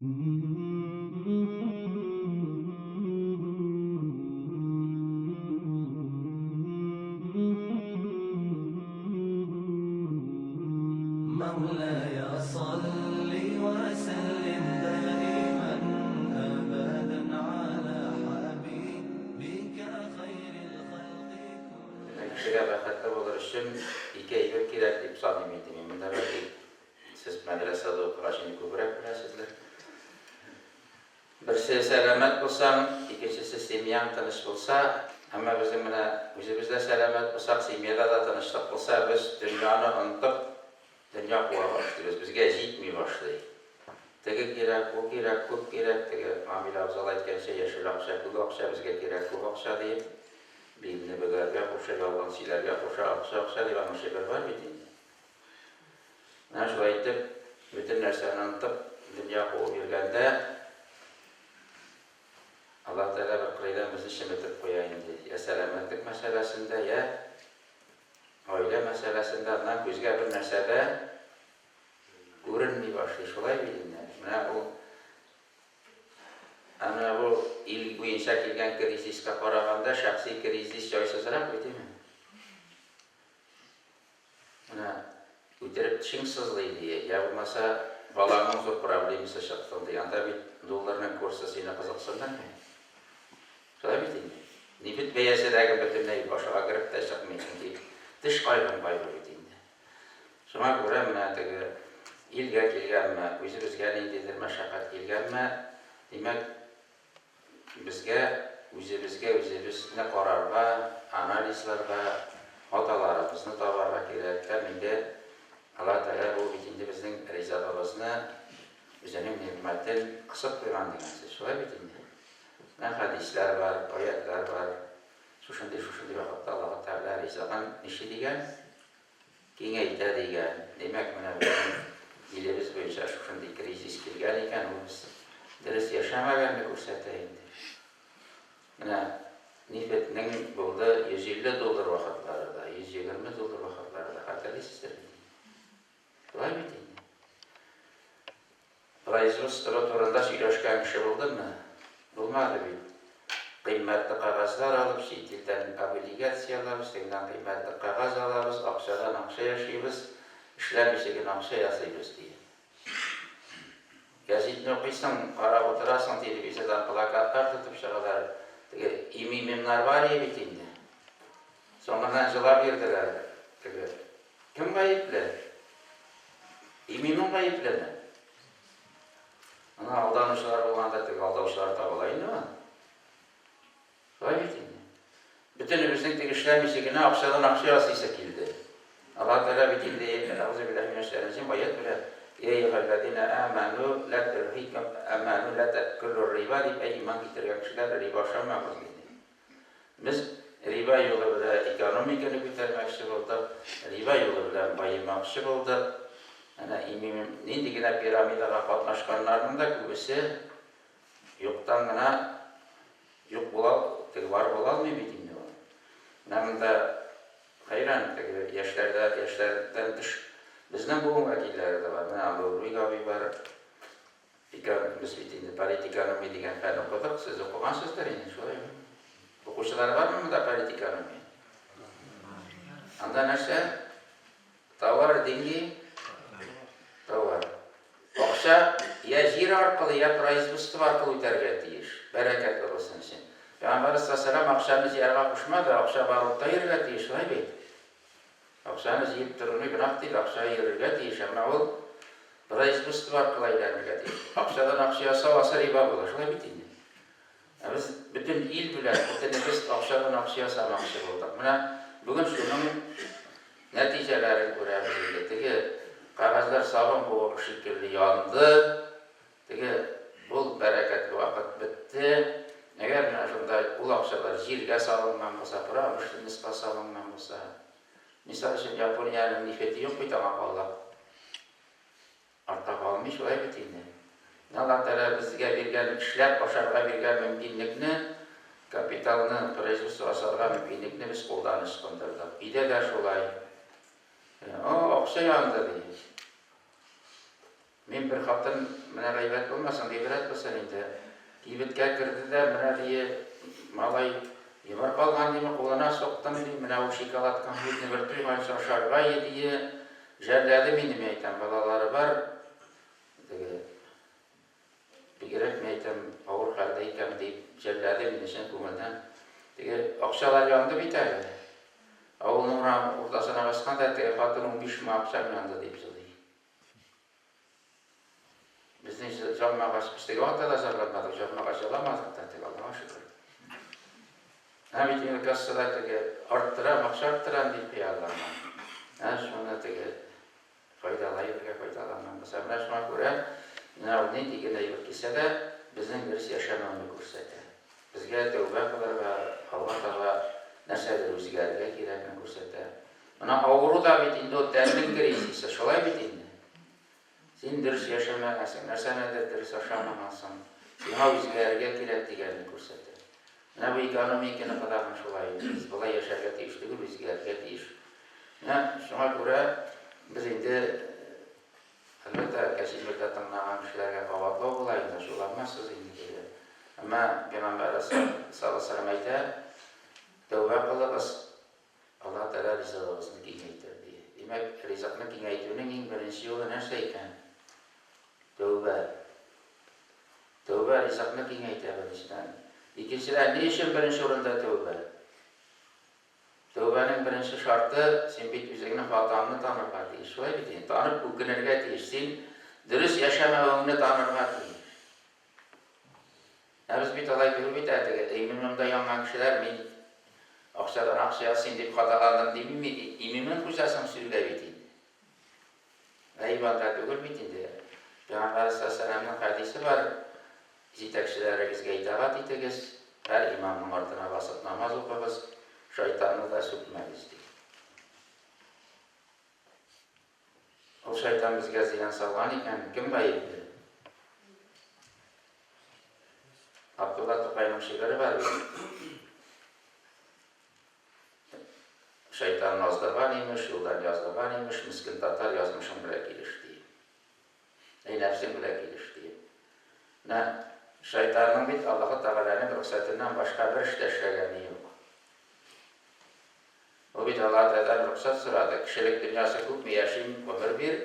مولاي صل وسلم دائما أبدا على حبيبك خير الخلق Kişiге bakatta olur için iki ayıp kirak deyip sandım ettim. Bunda belki siz medresede okuraşını kubrak bilasizler. Birisi selamet olsam, ikincisi semiyan tanış olsa, ama bizim özümüzde selamet olsak, semiyada da tanıştık olsa, biz dünyanı unutup, dünya kuva başlıyoruz. Bizge jitmeye başlıyor. Tege kirak, o kirak, kuk kirak, tege Mamil Avzal aytkense yeşil akşa, kuk akşa, bizge kirak, kuk akşa deyip, bilimini bögerge, koşa yalgan silerge, koşa akşa deyip anlaşıklar var bitinde. Ben şu aytıp, bütün nerseni unutup, dünya kuva bilgende, Allah Teala bir kıyıdan bizi şimetip koyayım diye. Ya selametlik meselesinde ya aile meselesinde ondan gözge bir mesele görünmeye başlıyor. Şolay bilinler. Ana bu ilk bu inşa kilgen kriziske karaganda şahsi krizis joysuzrak değil mi? Ana götürüp tişingsizliği diye. Ya olmasa balanın zor problemisi şaktıldı. Yanda bir dolarının kursasıyla kızıksınlar mı? Şöyle biteyim. Nefit beyesedeki bütünleyi başa girip de çıkmayacağım ki dış kaybın biteyim. Şuna göre ilge kilgenme, bizge neydedir meşakkat kilgenme, demek bizge ne kararga, analizlarga, hatalarımızı tabarga gerekler. Minde Allah Teala bu bitinde bizim rizalımızını üzerine nimetin kısıp koygan degensiz. Şöyle biteyim. Hadisler var, ayetler var. Şuşunday vakitte Allah Teala rizaqan nişi degen, kengeyte degen. Demek dilimiz boyunca şuşunday krizis kirgen eken, o biz dürüst yaşamaganını ko'rsatayindi. Nefetning bo'ldi $150 vaqtlarida, $120 vaqtlarida xatarliysizlar. Şolay biteydi. Производство turunda söylashgan kishi bo'ldimi? Bo'lmadi bu. Qiymatli qog'ozlar olib, chet eldan obligatsiyalar, sendan qiymatli qog'oz olamiz, aqshadan aqsha yashaymiz, ishlamishligini aqsha yasaymiz deydi. Gazetni o'qiysan, qarab o'tirasan, televiziyadan plakatlar tutib chiqadilar. İmimler var ya bitinde. Sonradan cevap verdiler. Kim kayıplı? İmimin kayıplı mı? Ana aldanışlar olanda aldanışlar tabalayın değil mi? Vay bitinde. Bütünümüzün işlemişliğine akşadan akşaya asıysa kildi. Allah Teala bitinde Euzubillahimineşşeytanirracim ayet bile Ya eyyühellezine amenu la terhikum amenu la tekulur riba deyip iman getirgen kişiler riba şamamız dedi. Biz riba yolu bilen ekonomikini götürmekçi olduk, riba yolu bilen bayılmakçı olduk. Nindigine piramidaga katnaşkanlarının da kübüsü yoktan gına yok var bulalmıyor bitinde var. Namında hayran yaşlardan dış bizden bu vakilleri de var. Abu Rüyga abi var. Biz bitinde politikanımı degen fen okuduk. Siz okugansızlar yine şöyle mi? Okuşçular var mı da politikanımı? Anda nerse? Tavar dengi? Tavar. Okşa ya jir arkalı ya производство arkalı ötergetiyiş. Bereketli olsun için. Peygamber sallallahu akşamı ziyarga kuşmadı. Akşa barutta yergetiyiş. Vay bey. Akşanız yiyip durunu günah değil, akşaya yürürge deyiş ama ol производство arkalı ilerlerge deyiş. Akşadan akşaya savasa riba olur, şöyle biteydi. Biz bütün il bilen, bütün biz akşadan akşaya samakşı olduk. Bugün şunun neticelerini görebilirdik. Kağızlar sabun bu şekilde yandı. Bu bereketli vakit bitti. Eğer bu akşalar zilge salınman olsa, pramışlınızga salınman olsa, misal için Japonya'nın nifeti yok bir tamam Allah. Arta kalmış vay bitinde. Allah Teala bizge birgen işlep başarıga birgen mümkünlükni, kapitalını, производство asarga mümkünlükni biz kullanış kındırdık. İde de şolay. O akşa yandı değil. Мен бір қатын, мына ғайбат болмасын, ғибрат болсын енді. Кибетке кірді де, мына дие, малай, емір қалған деймі, қолына соқтым деймі, мына ол шоколад конфетіне бір тұйған соң шарға едіе, жәрләді мені мен айтам, балалары бар, бігерек мен айтам, ауыр қалда екем deyip, жәрләді мені сен көңілден. Ақшалар yandı bir tane. Oğlunun ortasına baskan da hatının 5 mı akşam yandı deyip söyleyeyim. Bizden canma kaçmıştık, o da zarlanmadık, canma kaçalamazdık da Allah'a şükür. Hem için kasılar arttıran, arttıran deyip Allah'ım. Sonra faydalanmam. Mesela şuna göre ne diyene yürütse de bizim birisi yaşamamını gösterdi. Bizge tövbe kılar ve Allah Teala nesədir özgərliyə girəkini göstərdi. Buna ağırı da bitində o dərin krizisi, şolay bitində. Sen dürüst yaşamalısın, nəsənədir dürüst yaşamalısın. Sena özgərliyə girək digərini göstərdi. Buna bu ekonomikini qadağın şolay. Biz bula yaşarga deyişdik, özgərliyə deyiş. Şuna görə biz indi əlbəttə kəsilməkdə tınlanan kişilərə qavatlı olayında şolanmazsız indi. Ama Peygamber sallallahu aleyhi ve sellem tövbe kılınız Allah Teala rızasını kengeytirdi. Demek rızasını kengeytirmenin en birinci yolu nerseyken tövbe. Tövbe rızasını kengeytirmesinden. İkincisi ne için birinci orunda tövbe? Tövbenin birinci şartı sen bir üzerine hatanını tanırlar diye. Şöyle bir deyin. Tanıp bu günlerge değişsin. Dürüst yaşamağını tanırlar diye. Biz bir talay görüp ettik. İmimimde yangan kişiler mi? Akşadan akşaya sindip hatalandım değil mi? İmimin kuşasım sürüle bitin. Eyvallah ögül bitin diye. Peygamber sallallahu hadisi var. Zitekçilere bizge itaat itigiz. Her imamın ardına basıp namaz okuyuz. Şeytanı da sürtmeliz diye. O şeytan bizge ziyan salgan iken kim bayıldı? Abdullah Tokay'ın şeyleri var. Şeytan nazda var imiş, yoldan yazda var imiş, miskin Tatar yazmışım bile geliştiği. Nefsim bile geliştiği. Şeytanın bit Allah-u Teala'nın ruhsatından başka bir işte işleyeni yok. O bit Allah-u Teala'nın ruhsat sırada kişilik dünyası hükmü yaşayım ömür bir,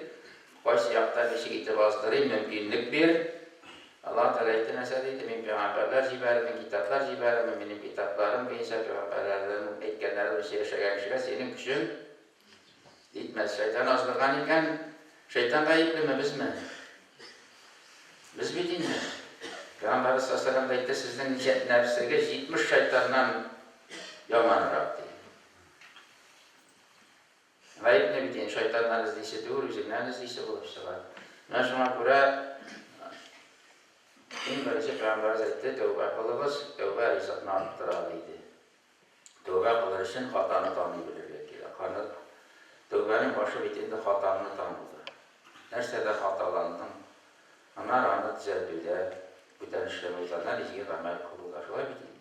koy siyahtan işi itibazdırayım mümkünlük bir, Allah Teala ettiğinizde benim peygamberler civarımın, kitaplar civarımın, benim kitaplarım, benim peygamberlerin etkenleri bir şey yaşayan kişiler senin küçün gitmez. Şeytan azlıgan iken şeytan kayıplı mı biz mi? Biz bir dinle. Peygamber sallallahu aleyhi ve sellem de etti sizden nefsine 70 şeytandan yamanırak diye. Kayıp ne bir dinle? Şeytanlar izleyse doğru, yüzünden izleyse buluşsa var. Ben şuna göre en birinci Peygamber Hazretleri tövbe kılınız, tövbe rızasını arttıralıydı. Tövbe kılır için hatanı tanıyabilir belki. Tövbenin başı bittiğinde hatanı tanıdı. Nerede hatalandın? Ana rağmen düzeltüyle, bütün işlemizden izgi amel kılırlar. Şöyle bittiğinde.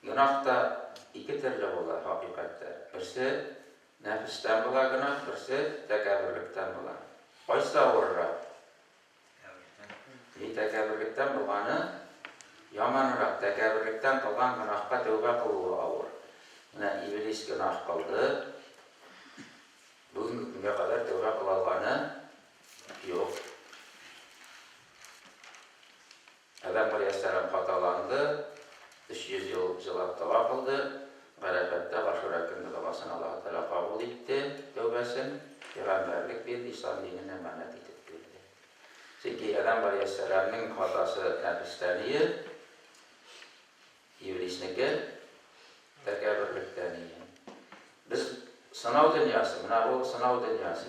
Günah da iki türlü olur hakikatte. Birisi nefisten bular günah, birisi tekabürlükten bular. Qaysı ağırlar? Tekabürlükten bulganı yamanırak, tekabürlükten kılgan günahka tövbe kılığı ağır. İblis günah kıldı. Bugün günge kadar tövbe kılalganı yok. Adam Aleyhisselam hatalandı. 300 yıl cılap tövbe kıldı. Garabette başvuru hakkında kafasını Allah-u Teala kabul etti. Tövbesini peygamberlik bir İslam dinine emanet etti. Çünkü Adam Aleyhisselam'ın hatası nefisteniye, iblisniki tekabürlükteniye. Biz sınav dünyası, bu sınav dünyası.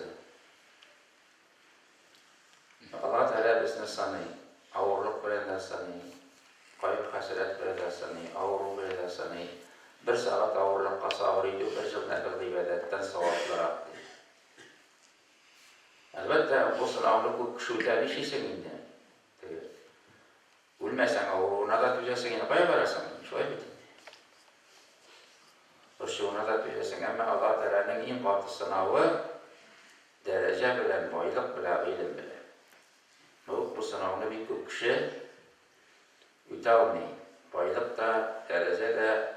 Allah Teala bizini sanıyor, ağırlık birinde sanıyor, kayıp hasret birinde sanıyor, ağırlık birinde sanıyor. Bir saat ağırlıkka sabırıydı, bir yıl nekıl ibadetten sevaplar attı. Elbette bu sınavlık bu kuşuyla bir şey seninle. Ölmesen ağırlığına da tücesin, yine koyabilirsin. Şöyle bitti. Kuşuyuna da tücesin ama Allah Teala'nın en batı sınavı derece bilen, boyluk bilen, ilim bilen. Bu sınavını bir kişi üte almayı. Boyluk da, derece de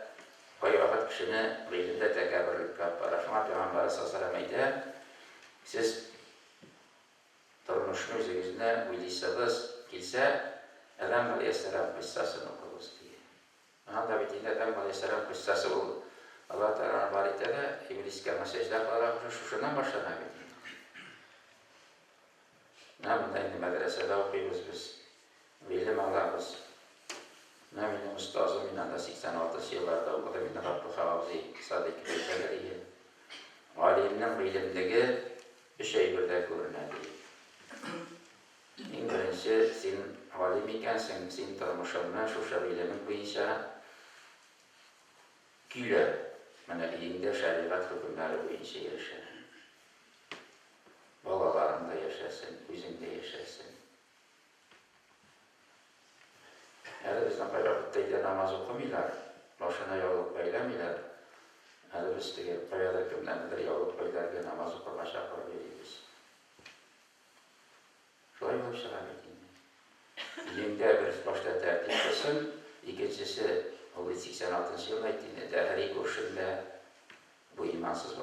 koyu vakit kişinin ilimde tekabürlük yapar. Şuna Peygamber sallallahu aleyhi ve sellem siz turmuşunuz yüzüne uyduysanız gitse Adam Aleyhisselam kıssasını okuruz diye. Anda bittiğinde Adam Aleyhisselam kıssası oldu. Allah Teala'nın barikte de İblis'e mesajlar olarak şundan başlanabilir. Namında indi medresede okuyoruz biz. Bilim Allah'ız. Namında ustazım inanda 86 yıllarda okudu. Minna Rabbi Havzi Sadık Bey'leri. Aliminin bilimdeki bir şey birde görünedi. En birinci sen alim ikensen, sen tanımışımla şu bilimin boyunca güle, mana elinde şeriat hükümleri boyunca yaşa. Balalarında yaşasın, özünde yaşasın. Yani bizden bayraklıktaydı namaz okumaylar, başına yoluk beylemiler. Yani biz de bayraklıklarında yoluk beylerken namaz okuma şakır veriyoruz. Şöyle bir şey Bilimde bir başta tertip kılsın, ikincisi o 86 yılda ettiğinde dehri kurşunda bu imansız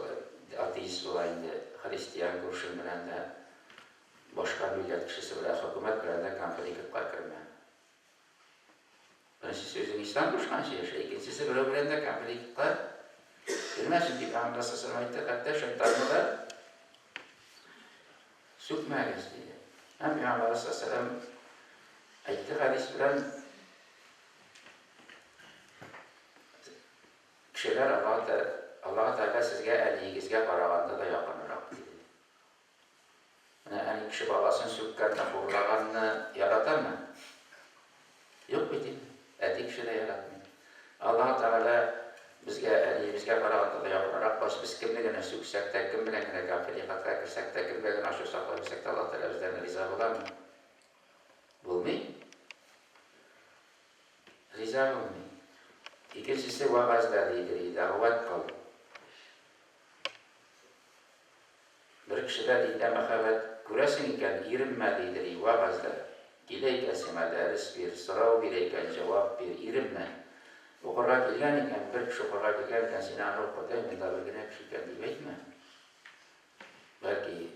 ateist olayında Hristiyan kurşun bilen de başka millet kişisi bilen hükümet bilen de konflikt kalkırma. Birincisi sözün İslam kurşan şey yaşa, ikincisi bir bilen de konflikt kalk. Bilmezsin ki Peygamber sallallahu aleyhi ve sellem hatta şeytanlar sükmeye istiyor. Hem Peygamber sallallahu aleyhi ve sellem ayette hadis bilen kişiler Allah Teala sizge eliyigizge qaraganda da yakınıraq dedi. Yani kişi balasını sükkarına uğrağanını yaratar mı? Yok dedi. Eti kişi de yaratmıyor. Allah Teala bizge eliyigizge qaraganda da yakınıraq baş biz kim bilene süksek de kim bilene gafilikat kakirsek de kim bilene aşı saklabilsek de Allah Teala bizden riza olar mı? Bulmuyor. Riza olmuyor. İkincisi vaazlarıdır, davet kıl. Bir kişide dinde mehavet göresin iken irinmedidir, vaazlar. Gileyken ders bir, sırav bireyken cevap bir, irinme. Okura gelgen iken bir kişi okura gelgen sinan okudu, müdavigine kişiken diyecek mi? Belki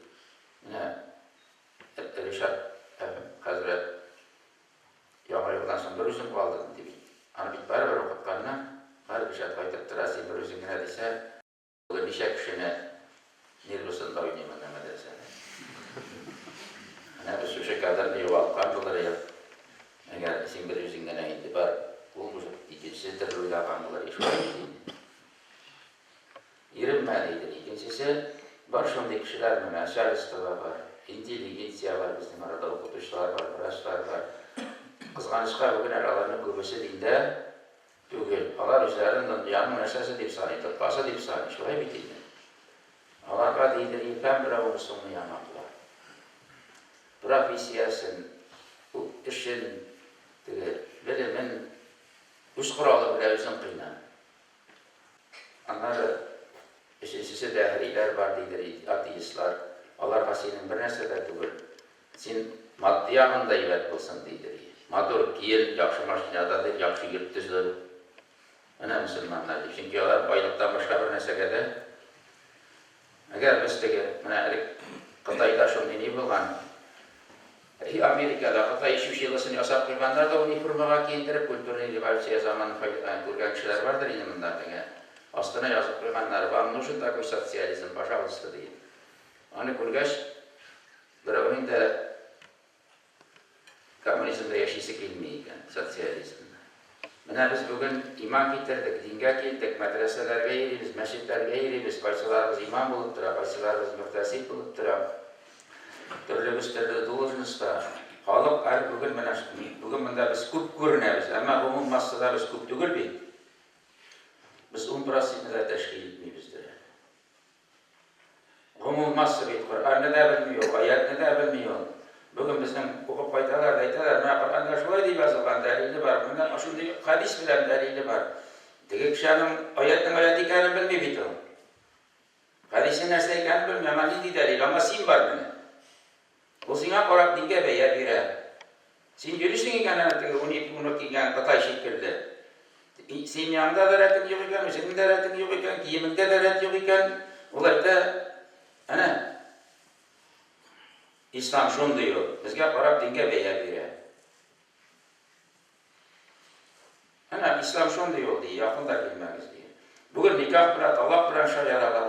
yine Rişat Hazret Yağmur yıldan sonra bir üzüm kaldırdım diye. Hani bir beraber okutkanına, her bir şey kayıtıp tırası bir üzüm neredeyse bugün işe kişine Nirlus'unda oynayayım medresede. Hani bir sürü kadar bir yuval kandıları yap. Eğer isim bir üzümden indi var, bulmuş ikincisi de rüyla kandıları iş var. Yirmi ikincisi başımdaki kişiler mümensel istifa var. İnteligensiya var, bizim arada okutuşlar var, branşlar var. Kızganışqa bugün aralarını köpüsü dinde tügül. Alar üzerinden yanın esası deyip sani, tıkkası deyip sani, şuraya bitirdi. Alarga deydir, ben bir avurusunu yanaklar. Profesiyasin, bu işin, bilimin, üst kuralı bile üzüm kıynan. Anlar, işincisi dehriler var deydir, ateistler. Alar kasinin bir nesle de tügül. Sen maddi ağında ilet bulsun deydir. Madur giyil, yakşı maşinadır, yakşı yırtıcıdır. Öyle Müslümanlar. Çünkü onlar baylıktan başka bir nesegede. Eğer biz de Kıtay'da şunun iyi bulgan, Amerika'da Kıtay işi yılısını yasak kıymanlar da onu kurmağa giyindirip kültürünü rivalsiye zamanı kurgan kişiler vardır yine bunlar. Aslında yazıp kıymanlar var. Nuşun da sosyalizm başa alıştı değil. Onu kurgaş, bırakın da komünizmde yaşayısı gelmeyken, sosyalizmde. Mana biz bugün iman getirdik, dinge geldik, medreselerge yeriyiz, meşitlerge yeriyiz, kaysalarımız imam bulup dura, kaysalarımız müftesip bulup dura. Türlü doğuşunuzda, halk bugün bunda biz küp görüneriz, ama umum masada biz küp değil bir. Biz 10% de teşkil etmeyizdir. Umum masa bir Kur'an ne de bilmiyor, ayet ne de bilmiyor. Bugün bizim hukuk faydalar deytiler, Kur'an'da şöyle diye yazılan delili var, bundan şimdi hadis bilen delili var. Tek kişinin ayetinin ayeti kanı bilmiyor. Hadisi nerse ekeni bilmiyorum, ama ne delil ama sin var bana. O sana karab dinge beya bire. Sin görüştün iken anlattığı onu kigen katay şekilde. Sin yanında da retin yok iken, senin de retin yok iken, giyiminde de ret yok iken, olayda ana İslam şunu diyor, bizge karab dinge beya bire. Ana İslam şunu diyor diye, yakında bilmemiz diye. Bugün nikah birat, Allah bilen şey yaralar.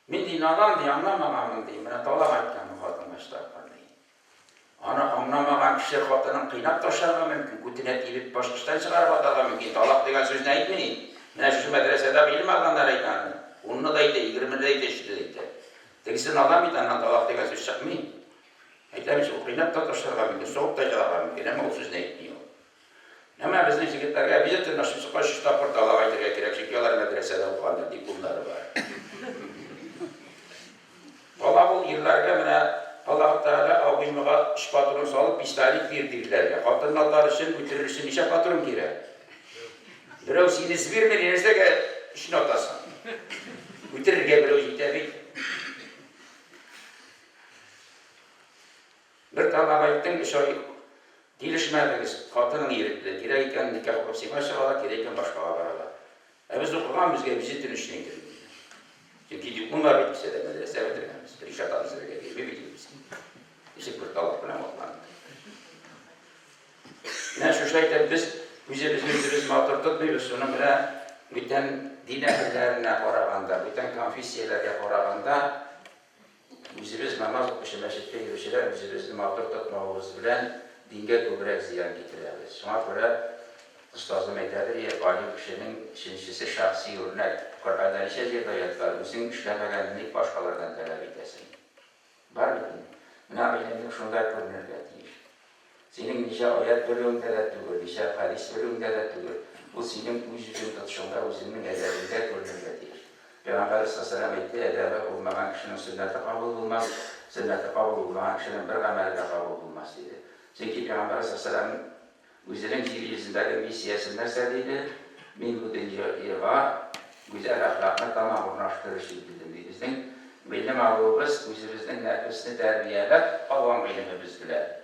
Min dinadan diye anlamamamın diye, bana talak etken muhatım başlarlar diye. Ana anlamagan kişi hatının kıynap taşırma mümkün, kutinet ilip başkıştan çıkarıp atada mümkün. Talak degen söz ne etmeyin? Ben şu medresede bilim alanlar aytandı. Onunla da ite, 20'de ite, işte ite. Tekisin adam itandan talak degen söz çıkmayın. Eylemiş, o kıynap da taşırma mümkün, soğuk da çıkarıma mümkün, ama o söz ne etmiyor. Ama bizim şirketlerge bize tırnaşmışı kaç tapır talak aytırga gerek, çekiyorlar medresede okuanlar deyip bunları var. Allah bu yıllarga mene Allah Teala avıymağa iş patron salıp iştahlik verdirdiler. Kadınlar için bitirirsin işe patron girer. Biraz sinisi bir milyon ki işin ortasın. Bitirirge biraz itebi. Bir talaba ettin şey gelişmediniz. Kadının yeridir. Gireyken nikah kapısı başka gireyken başka var. Biz okugan bizge bizi işine gidiyor. Çünkü bunlar bitmişse de medrese bitirmemiz. İşe tanızları gibi bitirmişsin. İşte bir talak buna bakmadık. Yani şu şeyde biz bizim mağdur tutmuyoruz. Onun bile bütün din ehillerine oravanda, bütün konfesiyelere oravanda biz namaz okuşu meşitte yürüyüşler, biz mağdur tutmamız bilen dinge köbrek ziyan getiririz. Sonra göre Ustazım eyledir ya, alim kişinin şinşisi şahsi örnek, Kur'an'dan işe zirayetler, bizim işlemegenlik başkalarından talep edesin. Var mı? Ne bilimlik şunda görünür değil. Senin nice ayet bölümünde de tügür, nice hadis bölümünde de tügür. Bu senin vücudun tutuşunda, uzunun edebinde görünür değil. Peygamber sallallahu aleyhi ve sellem edebe olmayan kişinin sünneti kabul bulmaz, sünneti kabul olmayan kişinin bir ameli kabul bulmaz dedi. Çünkü Peygamber sallallahu aleyhi ve sellem Güzelin civilizindeki misiyasından sadece min bu dünyaya güzel ahlakına tamam uğraştırışı bildim. Bizim bilim ağabeyimiz güzelimizin nefsini terbiyelep Allah'ın bilimimiz bile.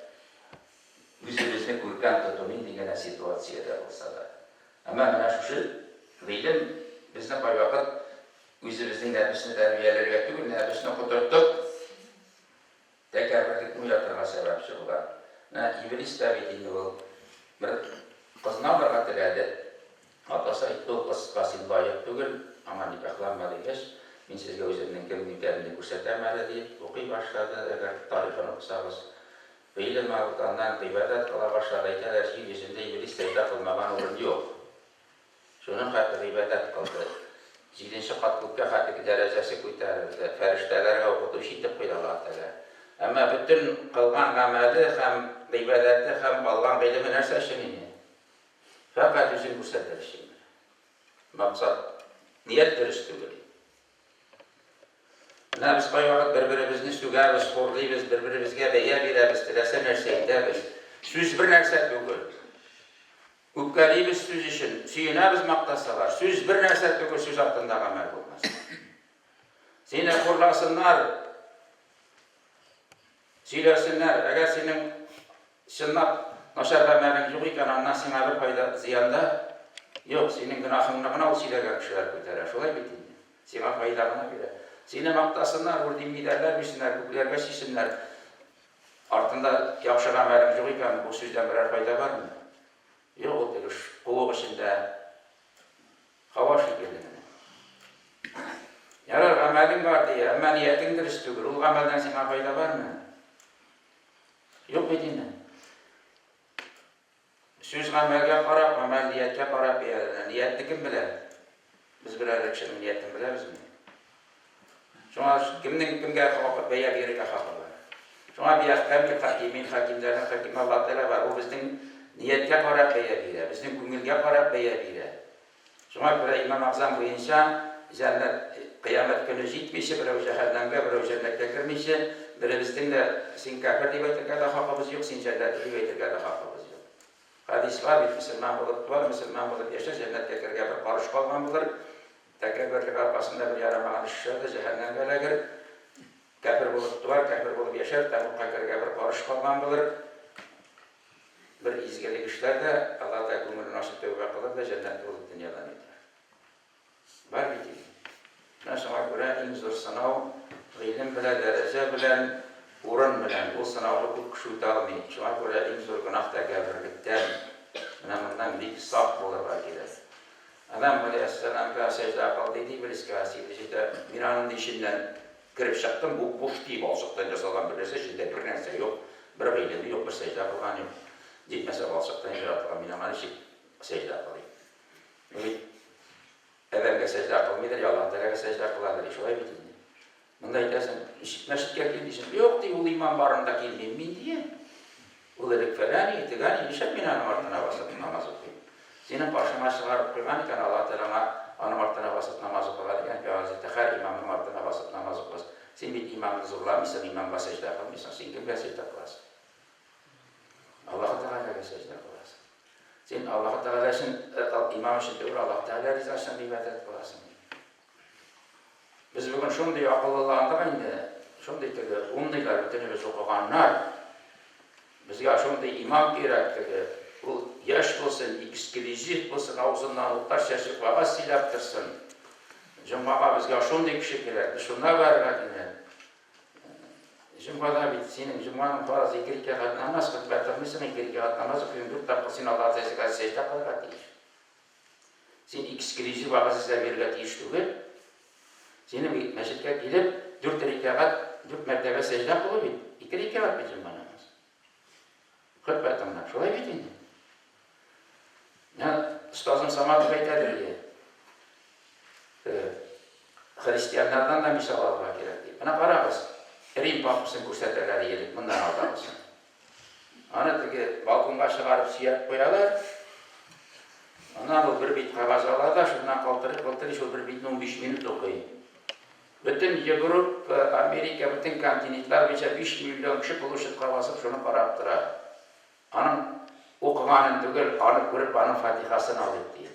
Güzelimizin kurkan tutumun digene situasyada olsa da. Ama bana şu bilim bizden bir vakit güzelimizin nefsini terbiyeleri yaptık, nefsini kuturttuk. Tekrar verdik bu yatırma sebepçi olan. İblis tabi dinliyor. Kızına bir hatırladı. Atasa itu kasih bayat tugul ama nikahlanmadı geç. Ben sizge özümden kimliklerini göstermeli diye okuy başladı. Eğer tarifini okusanız. Bilim ağıtandan ibadet kala başladıyken her şey yüzünde iblis teyze kılmadan olur yok. Şunun hakkı ibadet kıldı. Zilinci katlıkta hakkı derecesi kurtarıldı. Feriştelere okudu, işitip koydu Allah Teala. Ama bütün kılgan ameli hem ibadette hem Allah'ın bilimi nerse şimdi. Fakat yüzün gösterdir şimdi. Maksat, niyet dürüst değil. Biz koyu vakit birbirimizni sügeriz, korluyuz, birbirimizge beyebiliriz, dilese nerseydeyiz. Süz bir nerse değil. Üpkeliyiz süz için, süyünemiz maktası var. Süz bir nerse değil, süz hakkında amel olmaz. Seni korlasınlar, söylesinler, eğer senin şınlap naşarla məlim yok iken andan sana bir fayda ziyanda yok, senin günahınlığına o söyleyen kişiler kurtarır. Şolay bitin. Sana faydalığına göre. Seni maktasınlar, vurduğun liderler bilsinler, kuklerge şişsinler. Altında yakşıla məlim yok iken bu sözden birer fayda var mı? Yok, o demiş, kovu içinde hava şekilde. Yarar amelin var diye, ama niyetindir istiyor. O amelden sana fayda var mı? Yok edin. Söz amelge qarab, amel niyetge qarab beğenir. Niyetli kim bilir? Biz birer kişinin niyetini biliriz mi? Şuna kimge hakkı beya verige hakkı var. Şuna bir ahkam ki hakimlerin hakim Allah Teala var. O bizim niyetge qarab beya verir. Bizim kungilge qarab beya verir. Şuna göre İmam Azam bu insan cennet kıyamet günü jitmişi, bir cehennemge, bir cennette girmişi, birimizden de sen kafir diye baytırga da hakkımız yok, sen cennet diye baytırga da hakkımız yok. Hadis var, bir Müslüman bulup yaşar, cennette girge bir karış kalman bulur. Tekebberlik arkasında bir yaramağın işlerdi, cehennem'e girip, kafir bulup duvar, kafir bulup yaşar, tabukka kafir karış kalman bulur. Bir izgelik işlerde Allah da kumunu nasip tövbe kılır da cennet bulup dünyadan eder. Var bir değil. Şuna göre en zor sınav, ilim bilen, derece bilen, urun bilen, o sınavı bu kuşu dalmayın. Şuna göre en zor günah tekebberlikten, bundan bir saf olur var gider. Adam Aleyhisselam'a secde kaldıydı, bir iskasıydı. İşte binanın dişinden girip çıktım, bu boş değil, balçıktan cesalan bilirse, şimdi bir neyse yok, bir eylemi yok, bir secde kılgan yok. Gitmese balçıktan yaratılan binanın işi secde kılayım. Evvelge secde kılmıdır, ya Allah Teala'ya secde kıladır, şöyle bitirdi. Bunda gidersen, meşit geldiğin için, yok diye, ulu imam barında gelmeyeyim mi diye. Ululik falan, itigani, işe binanın ortana basıp namaz okuyayım. Senin başına aşılar kılgan iken Allah Teala'na anım ortana basıp namaz okularken ki Hazreti her imamın ortana basıp namaz okulasın. Sen bir imamını zorlamışsın, imamla secde kılmışsın, sen kimle secde kılasın? Allah-u Teala'ya secde kılasın. Sen Allah-u Teala'sın, imam için diyor, Allah-u Teala rızasını ibadet kılasın. Biz bugün şimdi akıllılığında indi, şimdi umniler bütünümüz okuganlar, bizge şimdi imam gerektiği, bu yaş olsun, eksklusif olsun, ağzından utar şaşıp vaga silaptırsın. Cumbağa bizge şimdi kişi gerekti, şuna vermediğine. Cumba'da bitsin, Cuma'nın farzı iki rekat namaz kılıp batırmışsın, iki rekat namaz okuyun, 4 dakikasını Allah Teala'ya secde kılgat değil. Sen eksklusif vaga size verilgat iştüğü, senin meşitke gelip 4 rekat, 4 mertebe secde kılıp, 2 rekat bir Cuma namaz. Kılıp batırmak, şöyle bitin. Ya, Üstazım Samat Bey'dedir diye. Hristiyanlardan da misal almak gerek diye. Bana para basın. Rim papısın kurseteleri yedik, bundan aldamışsın. Anıttaki balkonga çıkarıp siyah koyarlar. Ondan o bir bit kağıt alır da şundan kaldırıp şu bir bitin 15 minut okuyun. Bütün grup Amerika, bütün kontinentler bize 5 milyon kişi buluşup kavasıp şunu para yaptırar. Anın okumanın tügül, anı görüp anın Fatihasını alıp diye.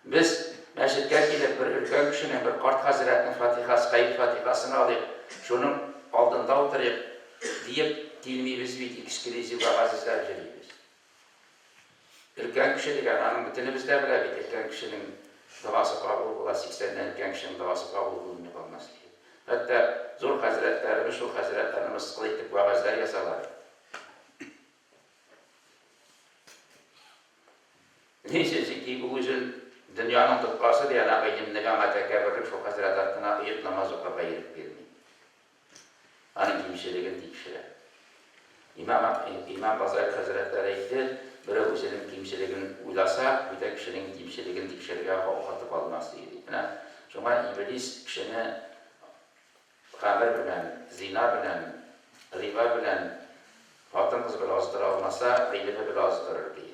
Biz meşitke gelip bir ülken kişinin bir kart hazretinin Fatihası, kayıp Fatihasını alıp şunun aldığında oturup deyip dilmiyimiz bir ekskluziv ve azizler veriyoruz. Ülken kişi diyen anın bütünü bizde bile bir ülken kişinin duası kabul ola, 80'den ülken kişinin duası kabul olmuyor olmaz diye. Hatta zor hazretlerimiz, şu hazretlerimiz sıkılıydık bu azizler yasalar. Neyse ki bu yüzden dünyanın tıkkası diyen akıyım nigama tekebberlik şu hazret hakkına ayıp namaz okup ayırıp vermeyin. Anın kimseliğin dikişiler. İmam Bazar Hazretleri etti, bir özünün kimseliğin uylasa, bir de kişinin kimseliğin dikişeliğe katıp alması idi. Şuna iblis kişini hamir bilen, zina bilen, riba bilen, hatun kız bile azdır almasa, ilimi bile azdırır diye.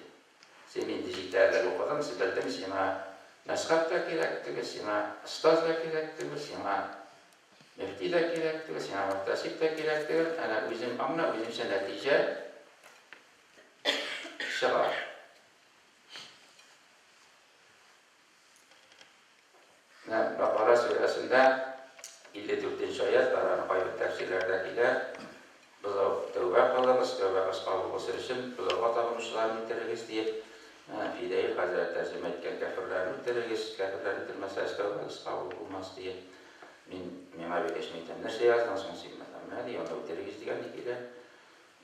Senin dijitalleri okudun, sibeldim sima meskat da gerektiği, sima ustaz da gerektiği, sima müfti de gerektiği, sima muhtasip de gerektiği, ana bizim amna, bizim netice şabar. Bakara suresinde 54. ayet var, ayrı tefsirlerdekiler biz tövbe kılırız, tövbe kabul olsun için biz vatandaşlarını bitiririz diye Fidei Hazret tercüme etken kafirlerini bitiririz, kafirlerini bitirmezse tövbe kabul olmaz diye Mimar Birleşmeyten ne şey yazdan son silmeden diye onu bitiririz diyen dikiyle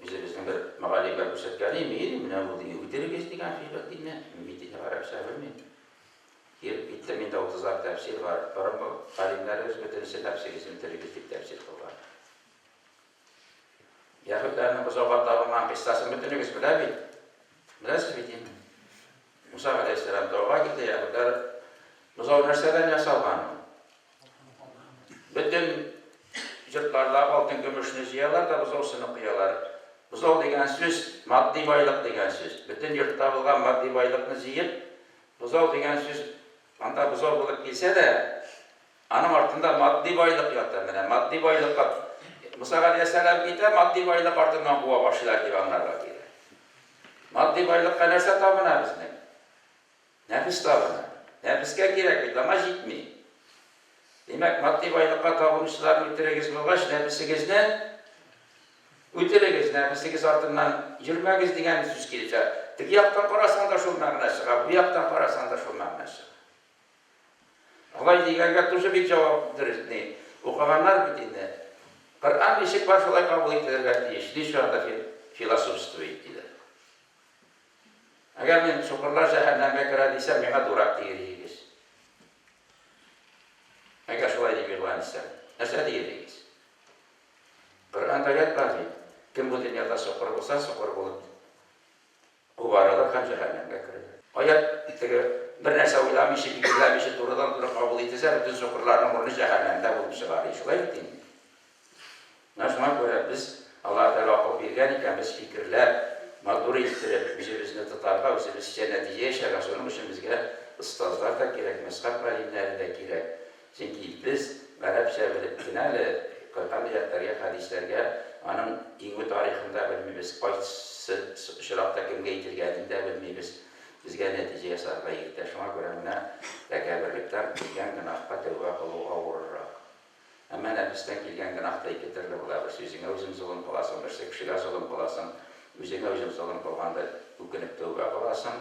bizim bir mağaliye bir kusatgani miydi, ne diye bitiririz diyen fiilat dinle, ümidini var hepsi vermeyin. Bitti minde 30'lar tefsir var, bu alimlerimiz bütünüse tefsirisi bitiririz tip tefsir var. Yahudlarının bu sohbatlarından kıssasını bütününüz bilir mi? Bilirsiniz biteyim mi? Musa Aleyhisselam doğuğa gitti Yahudlar. Musa üniversiteden yasalgan. Bütün yurtlarla altın gümüşünü ziyalar da buzovsunu kıyalar. Buzov degen söz, maddi baylık degen söz. Bütün yurtta bulgan maddi baylıkını ziyip, buzov degen söz, anda buzov bulup gelse de, anın ortunda maddi baylık yoktur. Maddi baylık Musa Aleyhisselam gider, maddi baylık ardından buğa başlar gibi anlarlar gider. Maddi baylık neresi tabına bizden? Nefis tabına. Bizge gerek bir ama jitmiyor. Demek maddi baylıkka tapınışçıların ötürügüz bulgaç, nefisiniz ne? Ötürügüz, nefisiniz ardından yürümeniz diyen söz gelecek. Tık yaktan karasan da şol məğnə çıqa, bu yaktan karasan da şol məğnə çıqa. Olay diyenge tuşu bir cevaptır. Okuyanlar bittiğinde, Kur'an eşik var şolay kabul ettiler diye, şu anda filosofistliği ettiler. Eğer ben sokurlar cehenneme kıra diysem, bana durak diyereyiz. Eğer şolay diye bir isem, nasıl diyereyiz? Kur'an'da yatlar ki, kim bu dünyada sokur olsa sokur bulup, o aralar kan cehenneme kırır. Ayet bir нәрсе oylamışı, fikirlemişi, doğrudan doğru kabul ettirse, bütün sokurların onu cehennemde bulup çıkarıyor. Şolay ettiğini. Şuna göre biz, Allah-u Teala akıl vergen iken biz fikirler, mağdur ettirip, bizi tutarga, bizi netice yaşarız. Onun için bizge ıstazlar da gerek, meskat alimleri de gerek. Çünkü biz, Arapça bilip dinali, Kur'an ayetlerine, hadislerine, onun İngiliz tarihinde bilmeyiz, qaysı şıraqda kimge etilgeninde bilmeyiz. Bizge netice yaşarga yekte. Şuna göre buna tekabirlikten bilgen günahqa tövbe kılı avururaq. Ama nefisten kelgen günahta iki türlü bulabilir. Yüzüne özüm zulüm kılasın, bir kişiler zulüm kılasın. Yüzüne özüm zulüm kılganda ügünüp tövbe kılasın.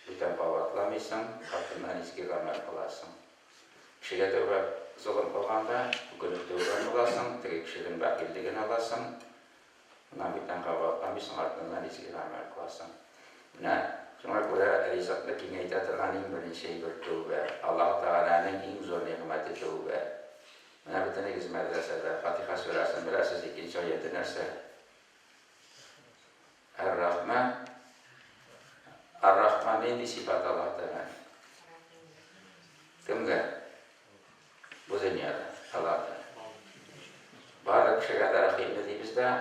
Bütün pavatlamaysan, hakkından izki amel kılasın. Kişiye tövbe zulüm kılganda ügünüp tövbe kılasın, tek kişinin bakildigini alasın. Bundan bütün pavatlamaysan, hakkından izki amel kılasın. Şuna göre Rizat'la kengeyte atılan bir şey bir tövbe. Allah Teala'nın en zor nimeti tövbe. Buna bütünüz medresede Fatiha Suresi'ni bilirsiniz, ikinci ayeti neresi? Er-Rahman. Er-Rahman neydi sifat Allah Teala? Kimge? Bu dünyada Allah Teala. Bazı kişiler rahimli değil bizde.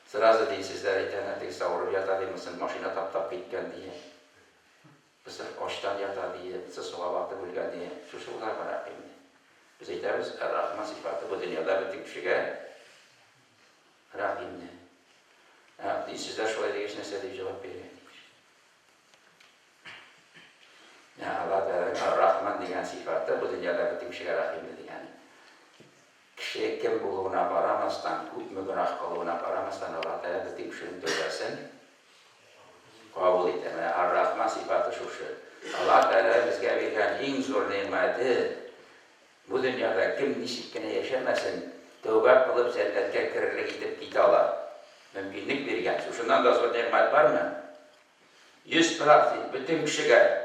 Sırası değil sizler internette savurup yatar değil misin? Maşina tap bitken diye. Sırf açtan yatar diye, sırf soğa baktı bölgen diye. Şu şunlar var rahimli. Biz eyteriz, Er-Rahman sıfatı bu dünyada bütün kişiye rahimli. Sizler şöyle değiştirse de cevap verin. Allah Teala'nın Er-Rahman diyen sıfatı bu dünyada bütün kişiye rahimli yani. Kişi kim buluğuna varamazdan, hükmü günah kılığına varamazdan Allah Teala bütün kişinin tövbesini kabul eder. Er-Rahman sıfatı şu. Allah Teala bizge verilen en zor nimeti bu dünyada kim nişikkine yaşamasın, tövbe kılıp cennetke kirli gidip gidiyorlar. Mümkünlük vergen. Şundan da zor nimet var mı? 100% bütün kişiye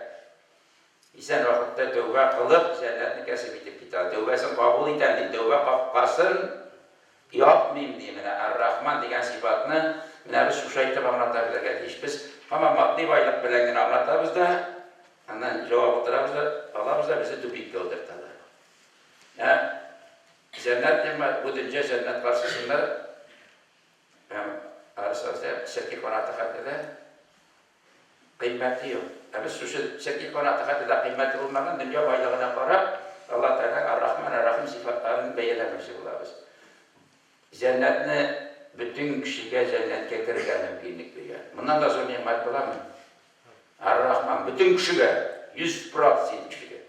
İsen vakitte tövbe kılıp cennetini kesip gidip gidiyorlar. Tövbesini kabul eden tövbe kapkasın yapmayayım diye. Er-Rahman diyen sıfatını biz şu şeyde anlatabiliriz. Biz ama maddi baylık bilengini anlatırız da ondan cevap otururuz da Allah bize tüpik kıldırırlar. Cennet bu dünya cennet karşısında arasında şirki konatı hakkında kıymeti yok. Biz şu şirki konatı hakkında kıymeti olmadan dünya baylığına karab Allah Teala Er-Rahman Er-Rahim sıfatlarını beğenmemişi buluruz. Cennetini bütün kişiye cennetke kirgen mümkünlük veriyor. Bundan da sonra nimet bulamıyor. Er-Rahman bütün kişiye 100% kişiye.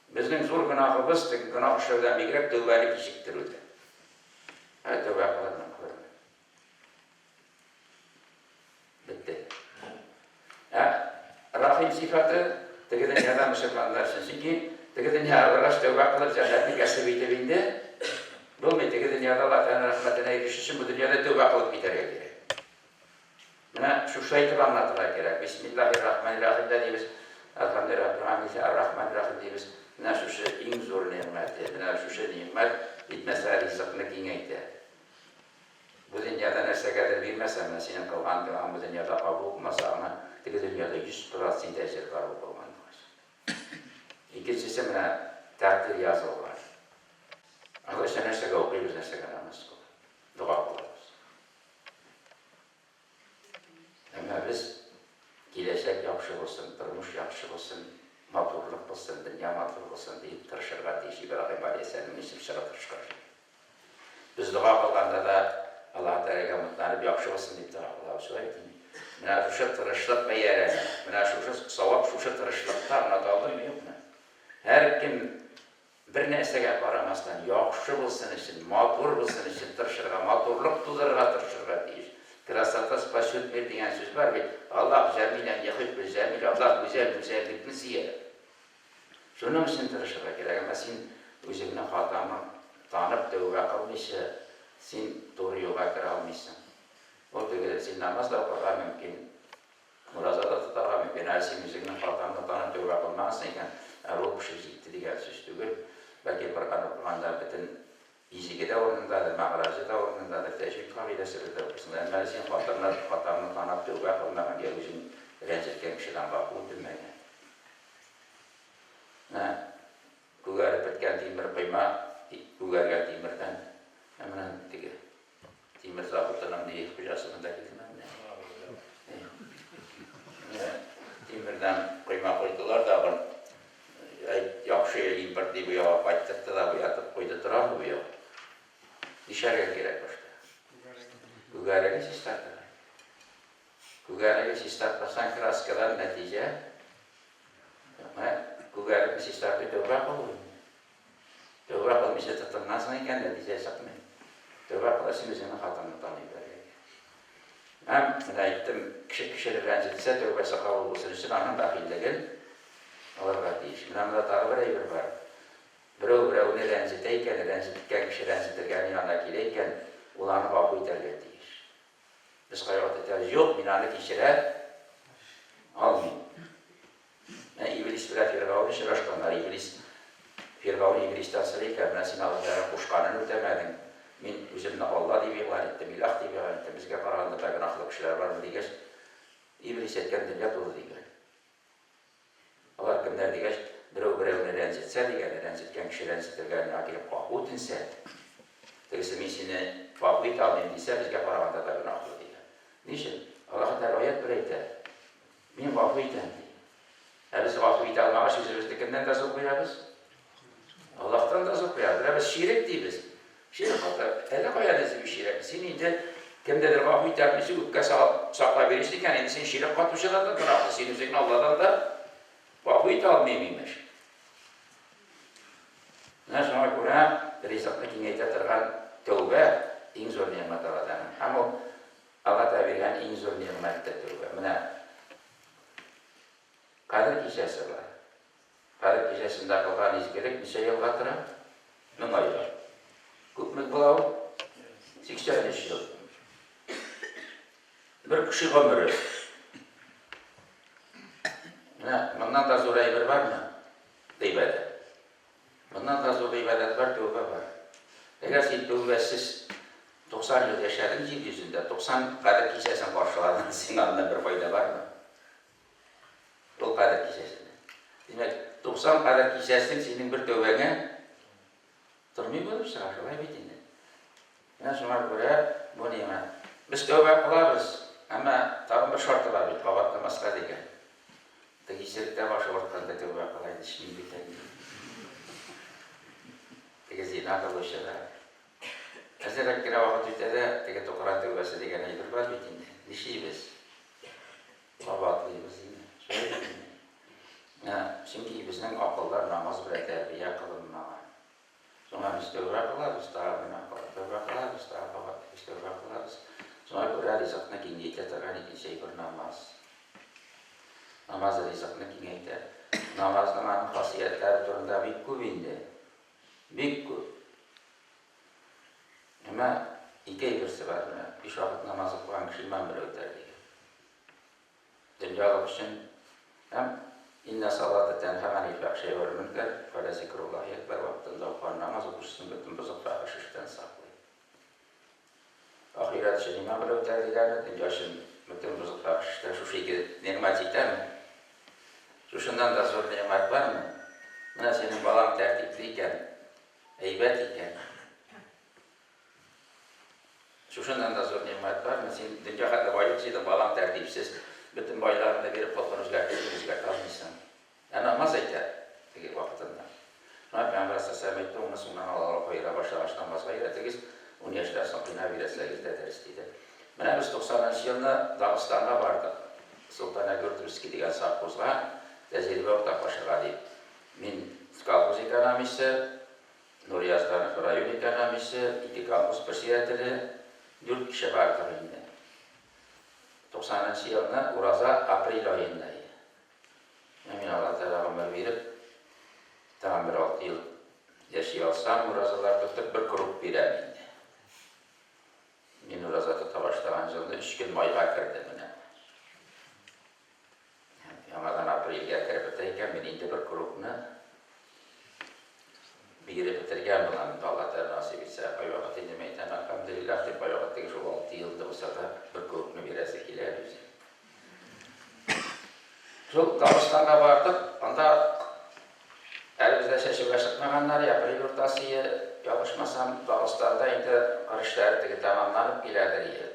Bizim zor günahımız, günah şöyle bir girip tövbeli kişiktir öyle. Evet, tövbe kılırım. Bitti. Rahim sıfatı, tek dünyadan Müslümanlarsın. Çünkü tek dünyada arkadaş tövbe kılıp cennetini kesibiydi bindi. Bulmayı tek dünyada Allah Teala rahmetine erişirsin, bu dünyada tövbe kılıp biteriyor gerek. Buna şu şeytip anlatırlar gerek. Bismillahirrahmanirrahim dediğimiz, Elhamdülillahirrahmanirrahim, Ar-Rahmanirrahim dediğimiz, buna şu şey en zor nimeti, buna şu şey nimet, bitmese rızıkını kingeydi. Bu dünyada nerse kadar bilmezsen, ben senin kılgan günahın bu dünyada kabul olmasa ama tek dünyada 100% ecir kabul olman var. İkincisi buna takdir yazı var. Arkadaşlar nerse okuyoruz, nerse namaz kılıyoruz. Dua kılıyoruz. Ama biz gelecek yaxşı olsun, durmuş yaxşı olsun, maturluk olsun, dünya matur olsun deyip tırşırlar deyişi İbrahim Aleyhisselam'ın isim şıratır çıkar. Biz dua kılganda da Allah Teala mutlanıp yaxşı olsun deyip dua kılıyoruz. Mına şu tırışlık meyere, mına şu savap şu tırışlıkta anadalım yok mu? Her kim bir nesege karamasdan yaxşı bulsun için, matur bulsun için tırışırga, maturluk tuzarga tırışırga deyiş. Krasatas paşut bir diyen söz var ki Allah cemilen yakıp bir cemil, Allah güzellikini siyer. Şunun için tırışırga gerek ama sen özüne hatamı tanıp tövbe kılmışsa sen doğru yola kira almışsın. O da sen namazla okura mümkün, murazada tutara mümkün. Sen özüne hatamı tanıp tövbe kılmazsın iken ruh şişikti diye söz tügül. Belki bir anıqlanda bütün izigide ornundadır, mağaracıda ornundadır, teşvik kabilesi de okursun. Ama sen hatamı tanıp tövbe kılmadan gel özün rencetken kişiden bakıp bilmeyen. Kugar petken timur kıyma, kugar timurdan hemen tiga timur zabıtanım diye kujasını da gitmem ne. Timurdan kıyma koydular da ben yaxşı importli bu ya paytaxtda da bu yatıp koydu durar bu ya. Dışarıya gerek başta. Kugarga sistatlar. Kugarga sistatlasan kraskadan netice Kugarga sistatı tövbe kılıyor. Tövbe kılmışsa tutulmazsan iken netice sakmıyor. Tövbe kılasın üzerine hatanı tanıyor. Hem gittim kişi rencitse tövbe sakal olursun için anın dahilde gel. Olarga deyiş. Minamda tağı bir ayır var. Birov-birovni renciteyken, rencitken kişi rencitirgen yanına kileyken ulanı bakı iterler deyiş. Biz hayat eteriz. Yok minanı kişiler almayın. İblis bile Firavun şıraşkanlar. Firavun iblis tasırıyken ben sen Allah'ın kuşkanını ötemedin. Min üzerine Allah diye ilan ettim, ilah diye ilan ettim. Bizge karanlıkta günahlı kişiler var mı diye İblis etken dünya dolu diye. Allah kimler diye birov-birovni rencitse diye rencitken kişi rencitirgen akilip kahut inse. Tegisi misini vakit alayım diyse bizge karanlıkta günahlı diye. Niçin? Allah'a terayet bireyte. Min vakit endi. Biz vakit almağa sözümüzdekinden de zokuyarız. Allah'tan da zokuyarız. Biz şirek değiliz. Şirek hatta hele koyarız bir şirek. Senin de kimdedir vakit almışı ukka sakla verirsin yani sen şirek katmışadan da günahlı. Senin üzerine Allah'tan da vakit almayaymış. Sonra Kur'an rizakını kingeyte tırgan tövbe en zor nimet Allah'tan. Ama Allah da verilen en zor nimette tövbe. Kadir kişisi var. Kadir kişisinde kılgan izgirik bir şey yılgatıra, nungayla. Kupmik bulav, 83 yıl. Bir kişi ömrü. Bundan da zor bir var mı? İbadet. Bundan da zor ibadet var, tövbe var. Eğer siz tövbesiz 90 yıl yaşadın yeryüzünde, 90 kadir kişisini karşıladın, senin adına bir fayda var mı? O kadir kişisini. Demek 90 kadir kişisinin senin bir tövbene durmuyor mu? Şarkılar bitinde. Yani sonra göre bu nimet. Biz tövbe kılarız ama tabi bir şartı var, bir kavatlı maska değil. Tegisirlikte başı ortanda tövbe kılaydı, şimdi bitendi. Tegi zina kılışıda. Ezerek kira vakit ütede, tegi tokaran tövbesi degen aydır var bitinde. Dişi biz. Kabatlıyız yine. Şimdi bizden akıllar namaz bile terbiye kılınmağa. Sonra biz tövbe kılarız, daha günah kılarız, tövbe kılarız, daha kabatlıyız, tövbe kılarız. Sonra göre rizakına kingeyte tagan iki şey bir namaz. Namaz rizakına kingeyte. Namazdan hasiyetler turunda bikku bindi. Bikku. Ama iki birisi var. Bir vakit namazı kılan kişi imam bile öter diye. Dünya için hem inna salata tenha anil fahşai vel münker ve la zikrullahi ekber vaktinde okuyan namaz okursun bütün bozuk fahişten saklayın. Ahiret için imam bile öter diye dünya için bütün bozuk fahişten şu şekilde nimet iter mi? Şundan da zor nimet var mı? Buna senin balan tertipliyken, heybet iken, şundan da zor nimet var mı? Sen dünya hatta bayık şeyde balan tertipsiz, bütün baylarını verip potunu üzgârt almışsın. Yani namaz eder, teki vaktinde. Peygamber Aleyhisselam etti, onu sunan Allah'a koyuyla başla namaz gayret tekiz, 10 yaşlarsan kıyına bir esle gizde ederiz dedi. Mine biz 90-cı yılda Dağıstan'a bardık. Sultan Agurturski degan savxozga tajriba o'rtoqlashiga deyip. Men kolxoz ekonomisi, Nuriyazlarning rayon ekonomisi, ikki kolxoz presidentleri, 4 kishi bardik endi. 90-cı yılda Uraza aprel oyunda. Men Allah Teala ömür verip, tam bir 6 yıl yaşay olsam, Urazalar tutup bir grup berem. Men Uraza tuta başlagan yılda 3 gün mayga kirdim. Yamadan aprelga kirib bitirgan, men endi bir grupni berib bitirgan bilan Allah Teala nasib etsa, oyoqqa tegmaydan alhamdulillah deb oyoqqa shu 6 yilda bo'lsa bir grupni berasi keladi. Şu Dağıstan'a bardık, onda elimizde şaşıp yaşatmaganlar, aprel ortasıya yavaşmasam Dağıstan'da indi arışları tamamlanıp ilerleriye.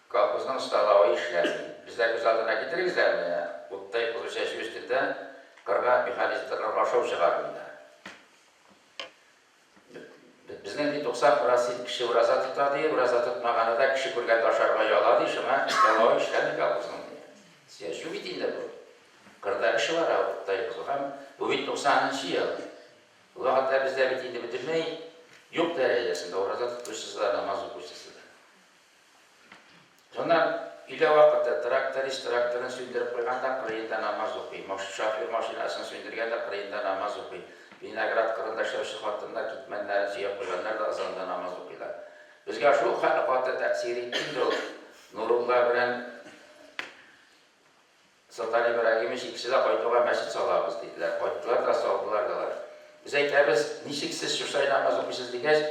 Kolxozun ustalığı işler. Bizler güzelliğine getirirler mi? Uttay kuzu şaşı üstünde kırga mekanizmlerine başov çıkarmıyor. Bizden 90% kişi Uraza tutadı, Uraza tutmağını da kişi kurgan taşarma yoladı, şuna ustalığı işlerini kolxozun diye. Şu bitinde bu. Kırda işi var Uttay kuzu. Bu 90-cı yıl. Bu hatta bizde bitinde bitirmeyi yok derecesinde Uraza tutuşsuzlar, namaz okuşsuzlar. Sonra ile vakitte traktörün sündürüp koyganda kırıyında namaz okuyayım. Şoför maşinasını sündürgende kırıyında namaz okuyayım. Vinagrat kırında şaşı hattında gitmenlerin siyah koyanlar da azanda namaz okuylar. Bizge şu halıqatı təksiri ettiğinde Nurullah bilen Sultan İbrahim'in ikisi de koyduğuna meşit salağımız dediler. Koydular da saldılar da. Biz biz nişiksiz şuşay namaz okuyusuz diyeceğiz.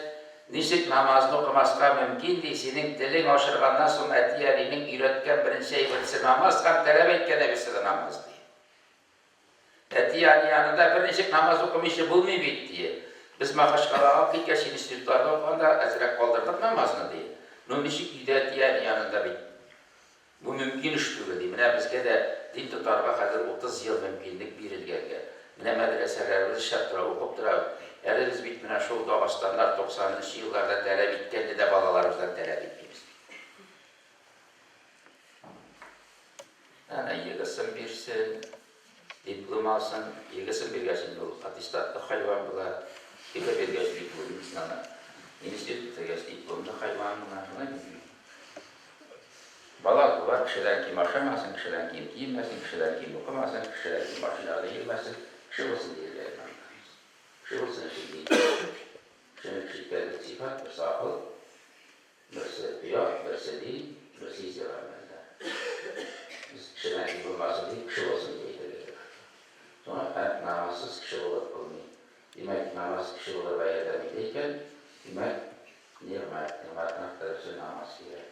Nişik namazını okumasına mümkün değil. Senin dilin aşırgandan sonra etiyerinin üretken bir şey bilse namaz, hem talep etkene bilse de namaz diye. Etiyerinin yanında bir nişik namaz okumışı bulmayı bitti. Biz makaşkalağa ilk yaşın istitütlarda okuyanda ezrek kaldırdık namazını diye. Bu nişik yüde etiyerinin yanında bitti. Bu mümkün iş gibi değil. Mine bizge de din tutarga kadar 30 yıl mümkünlük bir yıl geldi. Mine medreselerimizi şartlara okup durar. Elimiz bitmine şu Dağıstanlar 90'lı yıllarda talep etkendi de balalarımızdan talep ettiğimiz. Yani yıgısın birsin, diplom alsın, yıgısın bir geçin yolu. Atestatlı hayvan bula, yıgı bir geç diplom sana. İnstitütte geç diplomda hayvan bula. Bala var, kişiden kim aşamasın, kişiden kim giyinmesin, kişiden kim okumasın, kişiden kim maşinada girmesin, kişi olsun diye. Şu olsun şimdi. Şimdi kişilikleri sifat, bir sahıl, birisi biyak, birisi değil, birisi izdiramında. Biz kişiden gibi olmasın değil, kişi olsun diye gelir. Sonra namazsız kişi olur olmayı. Demek namazsız kişi olur ve yerdemindeyken, demek nimetini aktarışı namaz girer.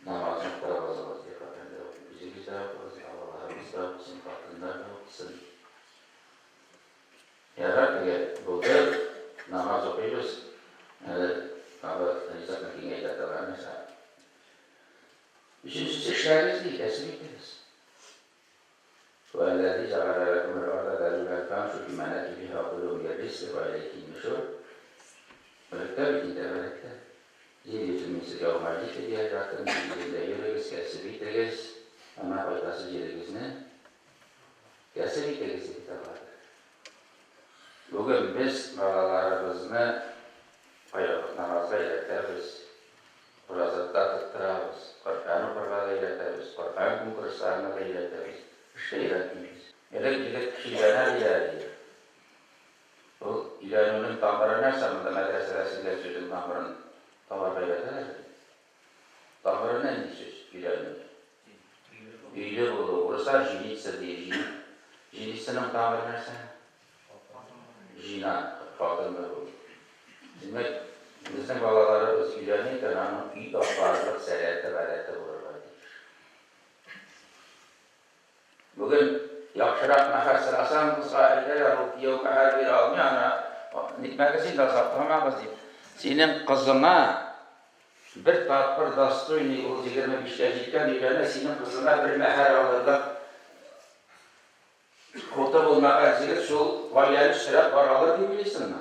Namazın kadar bozulmaz diye katında olsun. Bizi güzel olsun, Allah'ımız da olsun, katında da olsun. Ya ki burada namaz okuyoruz. Ama insan makineye katalar mesela. Üçüncüsü işlerimiz değil, kesinlikleyiz. وَاَلَّذِي جَعَلَ لَكُمُ الْاَرْضَ ذَلُولًا شُكِمَنَا بِهَا قُلُوبِ الرِّزْقِ وَاَلَيْكِمْ نُشُورٌ Melekler bitinde melekler. Yeryüzünün size olmayacak diye yarattığın yüzünde yürüyüz, kesip bitiririz. Ama faydası yürüyüz ne? Kesip bitiririz kitablar. Bugün biz balalarımızı namazda iletiriz. Kurazatda tutturarız. Kur'an'ı kur'an'da iletiriz. Kur'an kurslarına da iletiriz. İşte iletmeyiz. Elek kişilerine ilerliyor. Bu ilerinin damarı ne zamanda medreselesinde sözün damarının damarı iletir? Damarı ne söz ilerinin? İleri olur. Orası jinitse diye jinitsinin damarı neresi? Jina, kadınlar olur. Demek, bizim balalarımız ilerleyken onun iyi toparlık, seriyete, verete olurlar diyor. Bugün yakşırak nefes sırasam, bu sahillere rukiye her bir almayana, nikmekisi de saklamamız diyor. Senin kızına bir tatpır dastuyni, o 25 yaşından ilerine senin kızına bir meher alırlar. Kurta bulmak acılı şu valyanı şirap var alır diye bilirsin mi?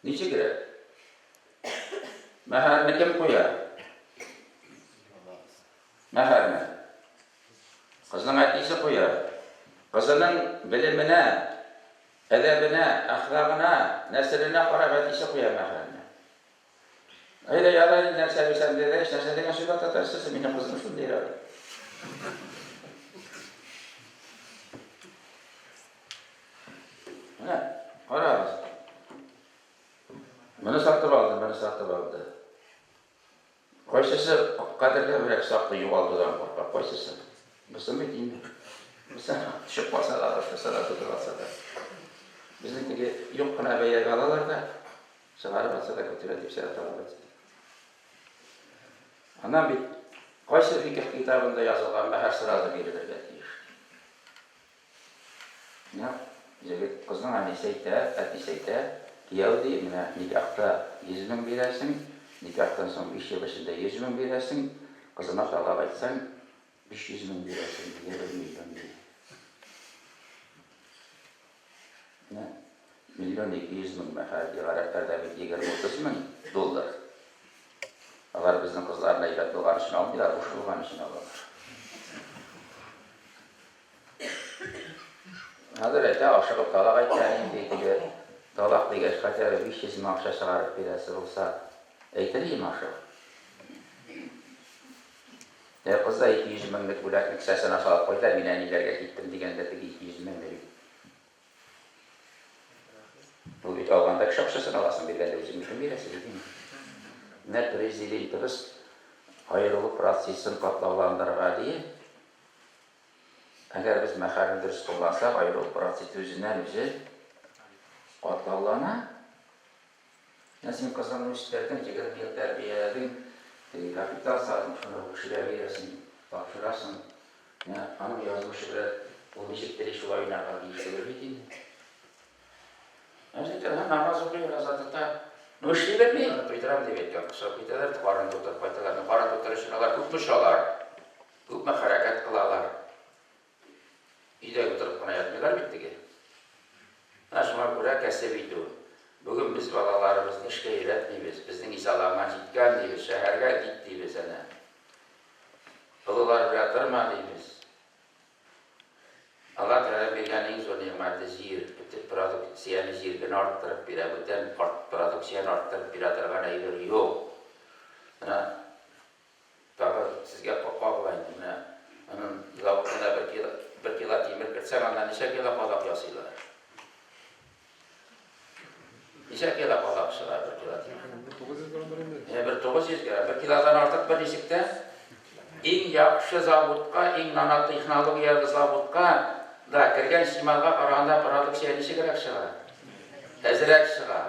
Niçin girer? Мәһәрне кем куя? Мәһәрне. Кызның әтисе куя. Кызының белеменә, әдәбенә, әхлагына, нәселенә карап әтисе куя мәһәрне. Әйдә ярай, нәрсә бисәм диде, нәрсә дигән сүз татарсыз, минем кызым шундый диyor. Карагыз. Моны сатып алды. Кайсысы кадерлерәк саклы югалтудан курка, кайсысы? Бусы бит инде. Бусы төшеп калса да, шулай тотылса да. Безнең юк кына бәягә алалар да, чыгарып атса да көтөрә дип сөйләп алалар. Аннан бит кайсы фикр китабында язылган мәһәр сразу бирелергә тиеш. Егет кызның әнисе әйтә, кияү ди, менә никахта 100 мең бирәсең, никахтан соң 5 ел эчендә 100 мең бирәсең, кызына талап әйтсәң 500 мең бирәсең, 1 миллион ди. Миллион 200 мең мәһәр гарәпләрдә бит 20-30 мең доллар. Алар безнең кызларны әйбәт булган өчен алмыйлар, буш булган өчен алалар. Хәзер әйтә, ашыгып талак әйткән инде, талак дигәч, хәтер 500 мең акча чыгарып бирәсе булса, әйтер идем ашыгып. Кызда 200 меңлек бүләкне кесәсенә салып куйды, мин әниләргә киттем дигәндә 200 мең бирә. Бу бит алганда кеше акчасын аласың, биргәндә үзең кем бирәсең диген. Менә президентыбыз аерылу процессын катлауландырырга ди. Әгәр без мәхәрне дөрес куллансак, аерылу процессы үзеннән-үзе катлаулана. Син кызыңны үстердең, 20 ел тәрбияләдең, капитал сатып, шуны кешегә бирәсең, тапшырасың. Аның язмышы белән ул ничек тели шулай уйнарга кирәк бит инде. Әҗәтә намаз укый, азатта нөшли берми, туйдырам дип әйткән кеше китәләр, карын тутырып кайталар. Карын тутырып өчен алар күп тушалар, күп хәрәкәт кылалар. Өйдә утырып кына ятмыйлар бит теге. Шуңа күрә кәсеп итү. Бүген без балаларыбызны эшкә өйрәтмибез, безнең исаларга җиткән дибез, шәһәргә кит дибез әнә. Олылар белән торма дибез. Allah Teala bиргән иң зур нигъмәте җир, бүтән продукцияны җиргә арттырып бирә, бүтән продукцияны арттырып бирә торган әйбер юк. Менә тагы сезгә кагыла инде, менә аның илавына 1 кило тимер кертсәң, аннан ничә кило кадак ясыйлар. Ничә кило кадак чыга 1 кило тимер? 900 грамм. 1 килодан артык бер исектә иң яхшы заводка, иң нана технологиялы заводка да кергән шималга караганда продукция ничегрәк чыга? Әзрәк чыга.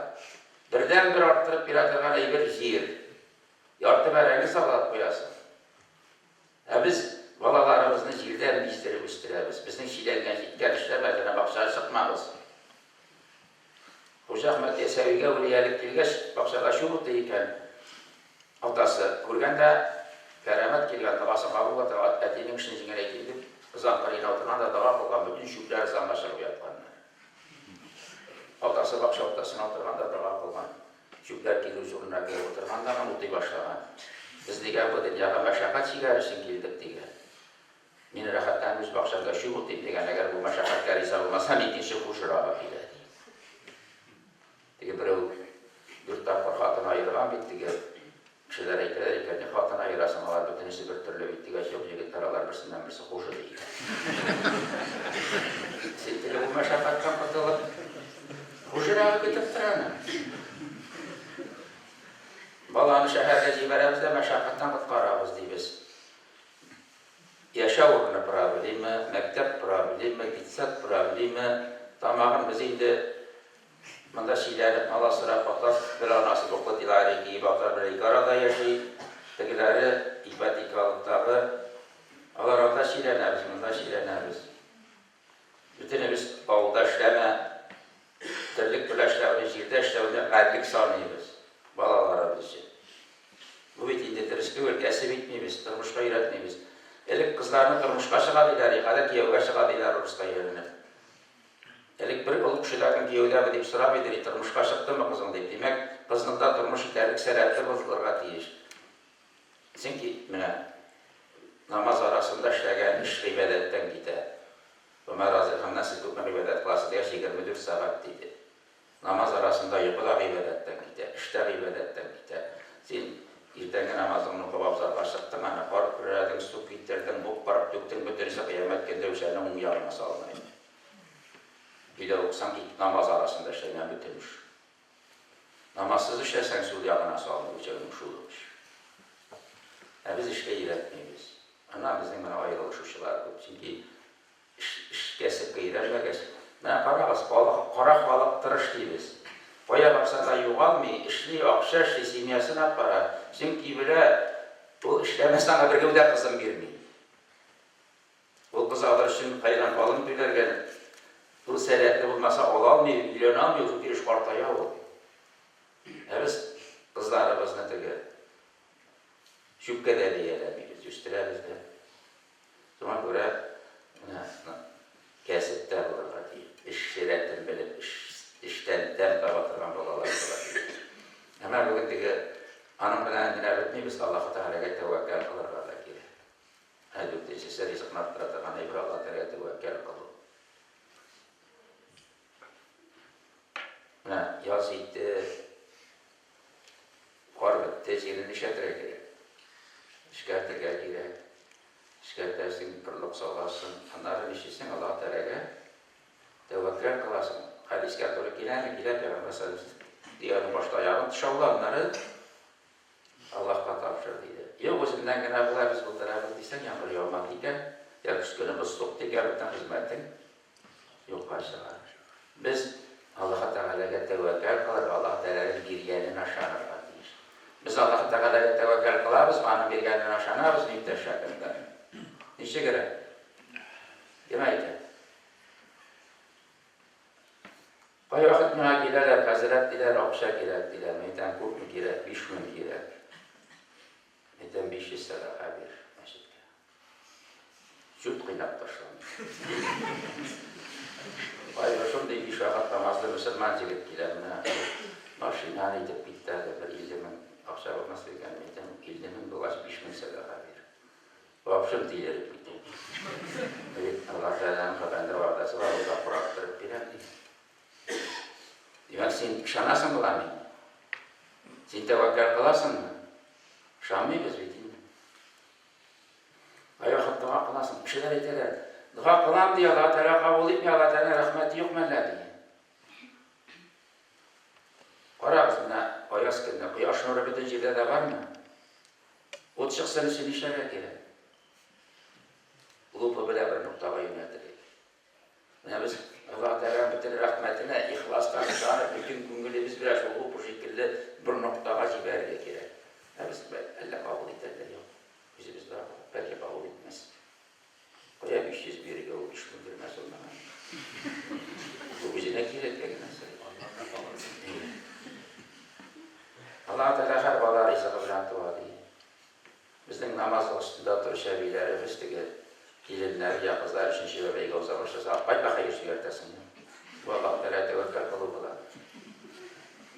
Бердән-бер арттырып бирә торган әйбер җир. Ярты бәрәңге салып куясың. Без балаларыбызны җирдән бистереп үстерәбез. Безнең чиләнгән җиткән эшләргә бакча чыкмабыз. Хуҗа Әхмәт Ясәвигә үлиялек килгәч, бакчада шул икән. Атасы күргәндә Keramet kelgan tavası kabul atan etinin işini jingere gidip kızan karıyla oturan da dava kılgan bütün şükürler zanlaşırıp yatkanlar. Altası bakşı ortasına oturan da dava kılgan. Şükürler kili uzunluğuna gelip oturan da mutlu başlayan. Biz diye bu dünyada meşakkat sigarısın geldik diye. Mini rahattan biz bakşanda şu mutlu diye eğer bu meşakkat karıysa olmasa ikinci kuşura bile diye. Diye bir yurtta korkatına ayırgan bitti ki kişiler eyleler ki hatına ayırasın var bütün işi bir türlü bitti ki yok jigit taralar birisinden birisi hoşu değil. Sitten bu meşakkattan kurtulup huşurağa gidip durana. Balanı şehirde ciberimizde meşakkattan kurtarabız diyiz. Yaşa uğruna problemi, mektep problemi, gitsek problemi, tamamın biz indi Manda şeyler Allah sıra patlar, bir anası toplat ileri gibi baklar böyle ikarada yaşayıp, tekileri ibadet kalıptağı, Allah razı şeyler nebiz, manda şeyler nebiz. Bütün biz avda işleme, tırlık birleşlerini, jirde işlerini adlik sanıyız, balalarımız için. Bu bitinde tırıskı ülkesi bitmeyiz, tırmışka üretmeyiz. Elik kızlarını tırmışka çıkardılar, yıkadı kiyevga çıkardılar Rus'ta yerine. Elik bir ılık kişilerden kiyevler deyip sıra bedeli, tırmışka çıktı mı kızın deyip. Demek kızında tırmış iterlik serətli bozulurga deyiş. Çünkü namaz arasında işlegen iş ibadetten gider. Ömer Hazretleri nasıl tutma ibadet klası diye 24 saat dedi. Namaz arasında uyku da ibadetten gider, işte ibadetten gider. Sen irtengi namazını kılavuzlar başlattın, ana park biradın, su gittirdin, bu park döktün, götürürse kıyamet günde üzerine uyarına salmayın. Bir de sanki namaz arasında işleyen bitirmiş. Namazsız işlersen su yağına salmayı çekmiş olmuş. Biz işe iletmeyiz. Ana bizim ayrılışışlar bu. Çünkü iş kesip kıyırır ve kesip. Qarak balık tırış deyiz. Koya baksana yuğalmay, işli akşa işli simyasına para. Çünkü bile bu işlemesine bir gövde kızım girmeyi. Bu kız alır için kayran balın tüylerken bu seretli bulmasa olalmıyor, milyon almıyor, bu bir iş ortaya olur. Biz kızlarımız ne tüge? Şüphede diyelemiyoruz, üstüremiz de. Sonra göre kesipte bulurlar diye. İş şiretten bilip, işten dem kapatıran bolalar olabilir. Hemen bugün tüge hanım bilen dinlemek biz Allah'a Teala'ya tevekkül kılırlar da gire. Hadi bu sesleri rizık narttırata, hani bir Allah'a Teala'ya tevekkül kılır. Yazıydı, Korvet tezginin işetire gerek. Şikayete gerek. Şikayet dersin, kırılık sağlasın. Onların işisin Allah-u Teala'ya tevekkül kılasın. Hadis katolik gile mesela diğerin başta ayağın tışavla onları Allah'a tavşırdıydı. Yok o şimdiden gene biz bu tarafı diysen yanır yormak iken ya küskünümüz soktu gerçekten hizmetin yok karşılar. Biz Allah'a Teala'ya tevekkül kılır, Allah-u Teala'nın bir yerini aşağılar diyor. Biz Allah'a Teala'ya tevekkül kılarız, bana bir yerini aşağılarız, neyde şakırlar. Nişe gerek? Demeydi. Koy vakit mühakilerler, fazilet diler, akşa gerek diler, meydan kurt mu gerek, biş mi gerek? Meydan bir şey sadaka bir meşitte. Süt kıynak taşlanmış. Hayır, şimdi bir şahat namazlı Müslüman ceket giderine maşinani de bitterle bir ildimin akşam olması gelmeyden ildimin dolaş pişmek sadaka bir. Bu akşam dileri bitti. Evet, Allah Teala'nın haberde vardası var, o da bıraktırıp bilerdi. Demek sen şanasın mı lan? Sen tevekkül kılasın mı? Şan mı biz bitin mi? Ayağı dua kılasın, bir şeyler ederler. Dua kılam diye Allah Teala kabul etmiyor, Allah Teala rahmeti yok meller diye. Karabız buna, ayaz kendine, kıyaş nuru bütün cilde var mı? O çıksın için işlere gerek. Ulupu bile bir noktaya yöneltirik. Biz Allah Teala'nın bütün rahmetine, ihlastan şanı, bütün güngülümüz biraz bu şekilde bir noktaya ciberlik gerek. Biz elle kabul ederler yok. Bizi biz daha belki kabul etmez. Koya bir şey bir yol iş müdürmez onlara. Bu bizi ne gerek gelmez. Allah Teala her balar ise kıbran dua değil. Bizden namaz üstünde otur şebilerimiz de gelinler ya kızlar için şebebeyi gavza başlasa bayla hayır sügertesin. Bu Allah Teala tevekkül kılıbılar.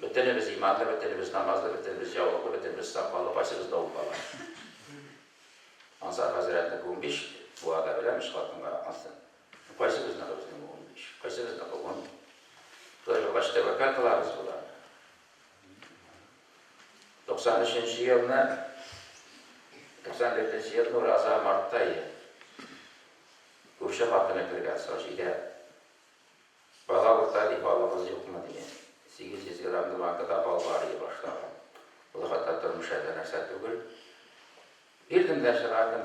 Bütünümüz imanlı, bütünümüz namazlı, bütünümüz yavuklu, bütünümüz sakvalı, başımız doğupalar. Ansar Hazretleri bulmuş, bu arada bilemiş hakkında ansın. Başımız ne bulmuş, başımız ne bulmuş. Böyle baş tevekkül kılarız bunlar. 93. yılına 94. yıl Nur Azam Mart'taydı. Uşak hakkına kırgaz sözüyle bala kurtardı, balımız yok mu diye. 800 gramlı bankada bal varıya başladım. Bu hatta durmuş eden esat değil. Birdim derslerde,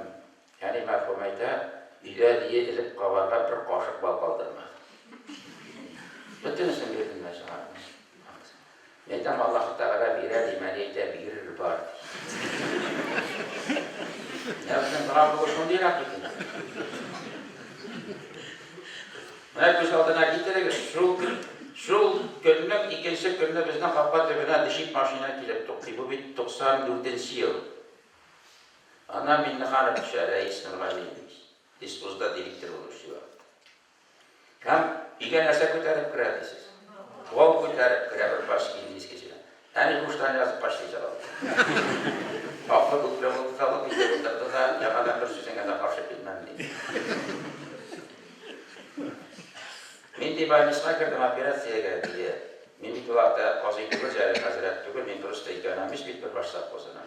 yani merhumayda ilerliye edip kavarga bir kaşık bal kaldırmadı. Bütünüsün birdim derslerde. Neden Allah-u Teala birer imaniyete birir var. Ne yaptın? Bana bu şunu değil hakikaten. Merkez altına giderek şu günlük ikinci günde bizden kapat tepeden dişik maşine kilip toktu. Bu bir 94. yıl. Ana minne hanım şehre ismini valiymiş. Dispozda direktör oluşuyor. Hem igen asa kurtarıp kıradısız. Vol kurtarıp kırar başka İngiliz kişiler. Yani kuştan yazıp başlayacak oldu. Aklı kutlu tutalım, bir de kutlu da yakadan bir süzene de karşı bilmem diye. Mindi ben isme kırdım, operasyaya geldi diye. Mindi kulakta kazıklı cahil hazret tügül, min prosta ikonamış bir başlap bozana.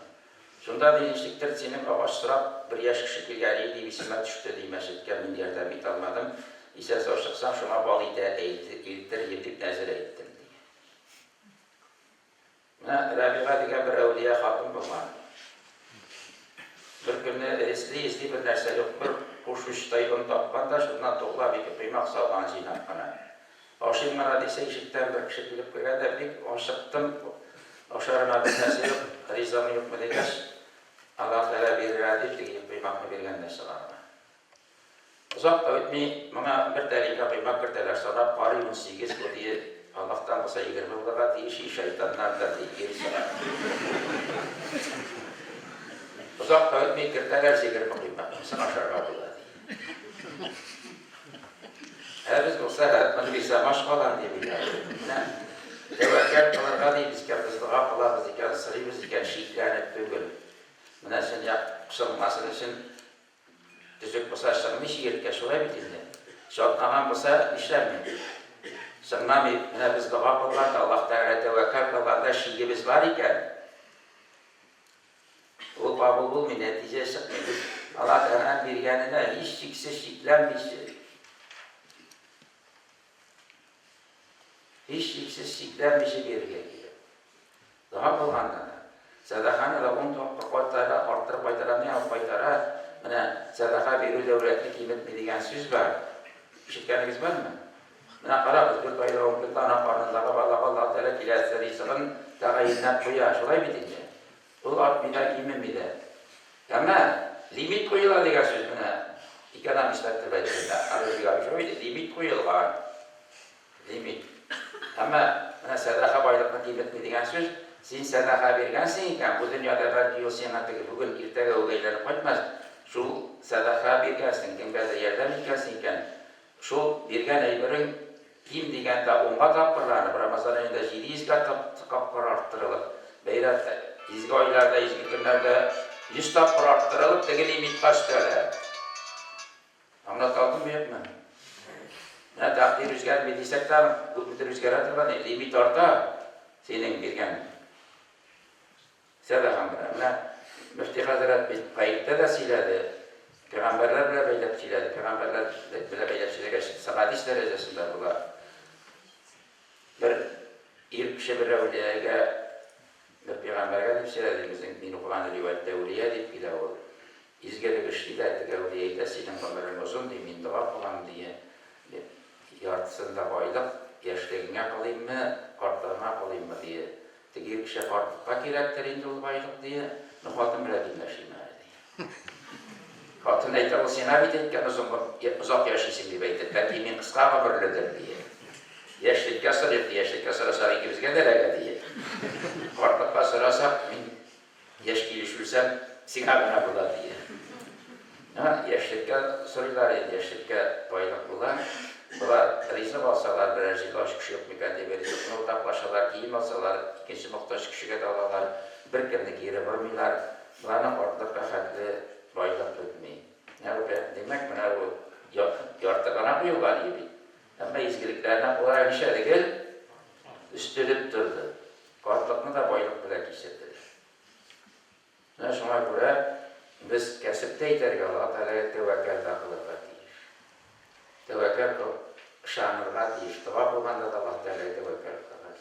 Şunda değişiktir, senin avaştırap bir yaş kişi gelgeliği diye bisime düştü diye meşitken mindi yerden bit almadım. İse soşuksam şuna bağlıydı, eğitir, yedip nezir ettim diye. Rabi'a diye bir evliya hatun bulman. Bir günü izli bir nerse yok, bir kuş uçtayını tapkanda şundan toğla bir kıymak salgan ziynat bana. Aşın bana dese işitten bir kişi bilip koyada bir aşıktım. Aşarına bir nerse yok, rizamı yok mu demiş. Allah Teala bir radif diye kıymak mı bilgen nerse var mı? Uzak da ötmeyi, bana bir tehlike kıymak kırteler sonra pari unsigiz bu diye Allah'tan olsa 20 olarak diye şeytanlar da diye geri sorar. Uzak da ötmeyi kırteler sigir kıymak, mısın aşağı kapıda diye. Heriz olsa hayatını bize maşgalan diye bir yardım. Tevekkül kılarga diye biz kârdızlığa kılarız iken, sırıyız iken, şiitlanet tügül. Buna sen yapsılmasın için tüzük olsa şırmış yirtke şuraya bitildi. Şartnahan olsa işlenmedi. Sırnami biz dua kıllarda Allah Teala tevekkül kıllarda şiigimiz var iken o kabul bulmuyor, netice çıkmıyor. Allah Teala'nın bir yanına hiç şiksiz şiklenmiştir. Hiç şiksiz şiklenmişi bir geliyor. Daha kılganda sadakanı da onu koytara, arttırıp koytara, ne yapıp koytara, sadaka bir devletli kıymet mi diyen söz var. İşitkeniniz var mı? Qarabız, bir qayda oğlukta ana qarnındağı Allah Teala kiləsləri sığın təğayindən qoya, şolay bitince. Bu art mida kimin mida. Ama limit koyular diye söz buna. Ekonomistler tebessümde, arızıga bir şey limit koyulgar. Limit. Ama sadaka baylıqlı kıymet mi diyen söz, sen sadaka vergensin iken, bu dünyada belki yol sen artık bugün irtege olaylarını koytmaz. Şu sadaka vergensin, kim bazı yerden vergensin iken, şu vergen eyberin kim degende onga tapırlanıp, Ramazan ayında 700 kat tapır arttırılıp, beyrat izgi aylarda, izgi günlerde 100 tapır arttırılıp, degi limit kaçtırılır. Anlatalım mı yok mu? Takdir rüzgar bildiysek de, bu bütün rüzgar atırlar, limit orta, senin vergen. Sadakam bana. Müftü Hazret bir kayıtta da siledi. Peygamberler bile beylep siledi. Peygamberler bile beylep siledi. Sabadis derecesinde bunlar. Bir ilk kişi bir evliyaya bir peygamberge deyip silediğimizin dini Kur'an-ı rivayette evliya deyip bile olur. İzgeli kışlıyla ettik evliyayı da senin kamerin olsun diye min dua falan diye yartısında bayılıp yaşlarına kalayım mı, kartlarına kalayım mı diye. Tek kişi kartlıkta gerektirinde ol bayılıp diye nuhatım bile dinleşeyim diye. Hatun eytir o sena biteyken uzak yaşasın diye beytir. Belki min kıskağa ömürlüdür diye. Yaşlıkka sırıktı, yaşlıkka sırasa ikimizge derege diye. Kartlıkta sırasa min yaş gelişirsem sinabına bula diye. Yaşlıkka sorular, yaşlıkka bayılıp bula. Bunlar rizmi alsalar, birazcık aşk kişi yok mükemmel verecek. Bunu ortaklaşalar, giyim alsalar, ikinci muhtaç kişiye de alırlar. Bir kere geri varmıyorlar. Bunların ortak haklı bayılıp ötmeyi. Demek bunlar bu yartıkana koyuyorlar gibi. Ama izgiliklerden kolay bir şey değil, üstülüp durdu. Kartlıkını da bayılıp bile hissettirir. Şuna göre biz kesipte yeterli Allah'a Teala'ya tevekkül takılırlar diyor. Tevekkül şanırlar diyor. Tevap olmanda da Allah Teala'ya tevekkül takılır.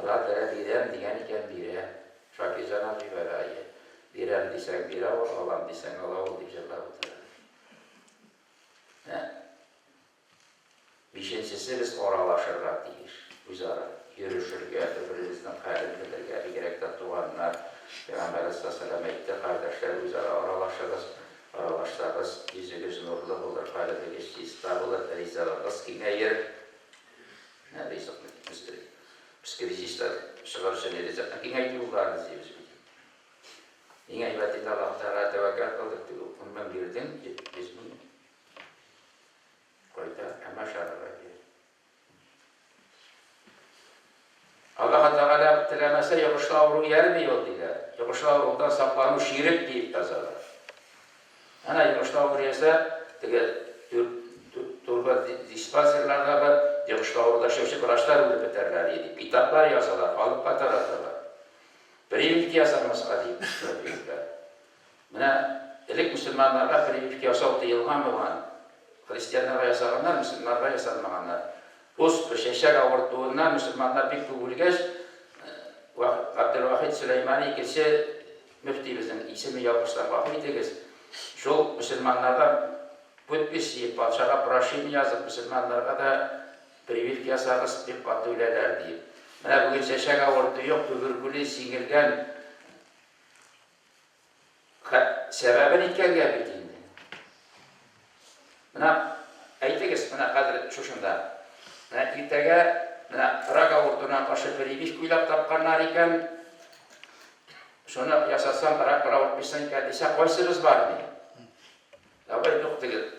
Allah Teala birem diyen iken bire, şakizana bir velayı. Birem disen bire ol, Allah'ım disen Allah ol diyecek Allah Teala. Beşincisi biz oralaşırlar diyor. Güzel yürüşürken, birbirimizden kaybederken, gerekten tuğanlar, Peygamber Aleyhisselam etti, kardeşler güzel aralaşırız, yüzü gözü nurlu olur, kaybede geçti, istab olur, rizalarız, kine yer, neredeyse psikolojistler çıkarışın edecek, kine yıllarınız diyoruz. Yine ibadetinde Allah-u Teala tevekkül kıldık diyor, ondan birden biz bunu koyda ama şarara gelir. Allah-u Teala tileme Mesela yokuşlu avru yer mi yol diler. Yokuşlu avrudan saklanmış şiirek deyip yazarlar. Ana yokuşlu avru yerse, turba dispanserlarda var, yokuşlu avruda şevşi kıraçlar olup biterler yedi. Kitaplar yazarlar, alıp batar atarlar. Previvki yazarmasına deyip söylüyorlar. Buna elek Müslümanlarla previvki yasa deyilgan mıvan? Hristiyanlara yasaganlar, Müslümanlara yasalmaganlar. Us şeşer avurduğundan Müslümanlar bir kubulgeç, Abdülvahid Süleymani geçe müftümüzün ismi yapmışlar bakıydıgız. Şu Müslümanlardan pütbis yiyip padşaha praşim yazıp Müslümanlara da previvki yasarız bir patüleler deyip. Buna bugün şeşer avurduğu yok, tübürkülü singirgen sebebin itken gelmediğinde. Buna aytıgız, buna kadar şuşunda. Buna irtege, buna Raga orduna karşı previvki kuylap tapkanlar iken şunu yasasan, Raga orduna geldiyse koysınız var mı? Labay yok dedi.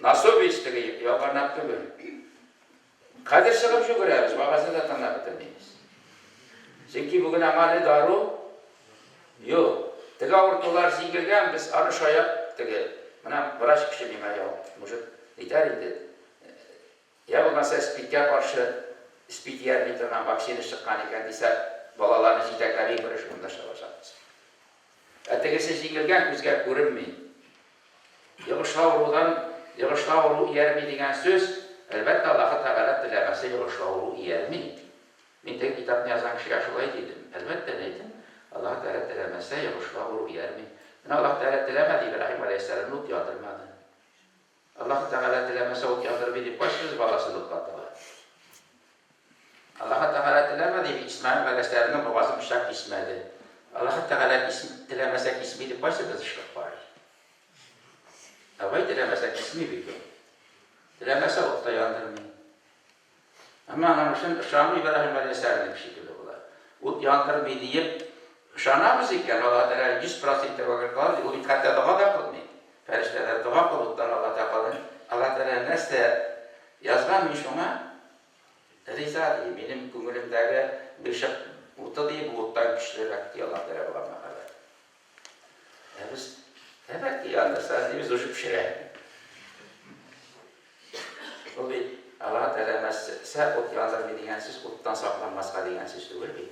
Nasıl bir istegi, yok anlattı böyle. Kadir sıkıp şu görüyoruz, vakasını da tanıtmayız. Çünkü bugün amali daru yok. Tega ortalar zikirgen biz arış ayak tege. Bana bıraş kişi mime yok. Muşut iter indi. Ya bu mesela spitke karşı spit yer bitirmen vaksini çıkan iken dise balalarını zitekleri görüşümünde çalışacağız. Tegesi zikirgen küzge görünmeyin. Yığışla vuru yer mi degen söz elbette Allah'a Teala dilemese yığışla vuru yer mi? Ben de kitabını yazan kişiye şulay dedim. Elbette neydim? Allah Teala dilemese yığışla vuru yer mi? Ben Allah Teala dilemedi İbrahim Aleyhisselam'ın ut yadırmadı. Allah Teala dilemese ut yadırmadı başsız balasılık katılar. Allah Teala dilemedi İsmail Aleyhisselam'ın babası bıçak ismedi. Allah Teala dilemese ismiydi başsız ışık var. Avay dilemesek ismi biliyor. Dilemese okta yandırmayın. Ama anlamışın Şam-ı İbrahim Aleyhisselam'ın bir şekilde olar. Ut yandırmayı deyip Şanamız iken Allah Teala 100% vakit kalır. O dikkatle dua da kılmayın. Ferişteler dua kıldıktan Allah Teala Allah Teala nesle yazganmış ona riza diye benim gönlümdeki bir şey utta diye bu uttan güçlüler diye Allah Teala bulamıyor. Biz evet ki yandırsanız biz uçup şire. O bir Allah Teala mesele ot yandırmayı diyensiz, ottan saklanmazsa diyensiz değil mi?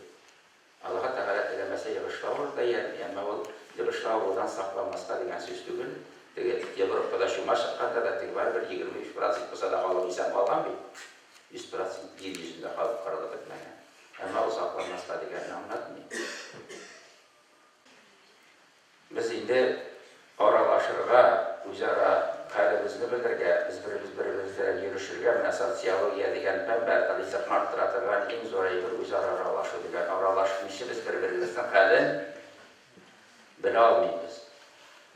Allah Teala dilemese yığışla olur da yer mi? Ama o yığışla olurdan saklanmazsa diyensiz değil. Yavrupada şu maşakkatta da tekrar bir 23% olsa da kalıp insan kaldan bir 100% yeryüzünde kalıp karaladık yani. Ama o saklanmazsa diyenini anlatmayın. Biz şimdi aralaşırga, üzere kalbimizni bildirge, biz birbirimizle yürüşürge, mine sosyologiya degen pembe, kalisa arttıratan en zor bir üzere aralaşır degen aralaşmışı biz birbirimizden kalın bile almayız.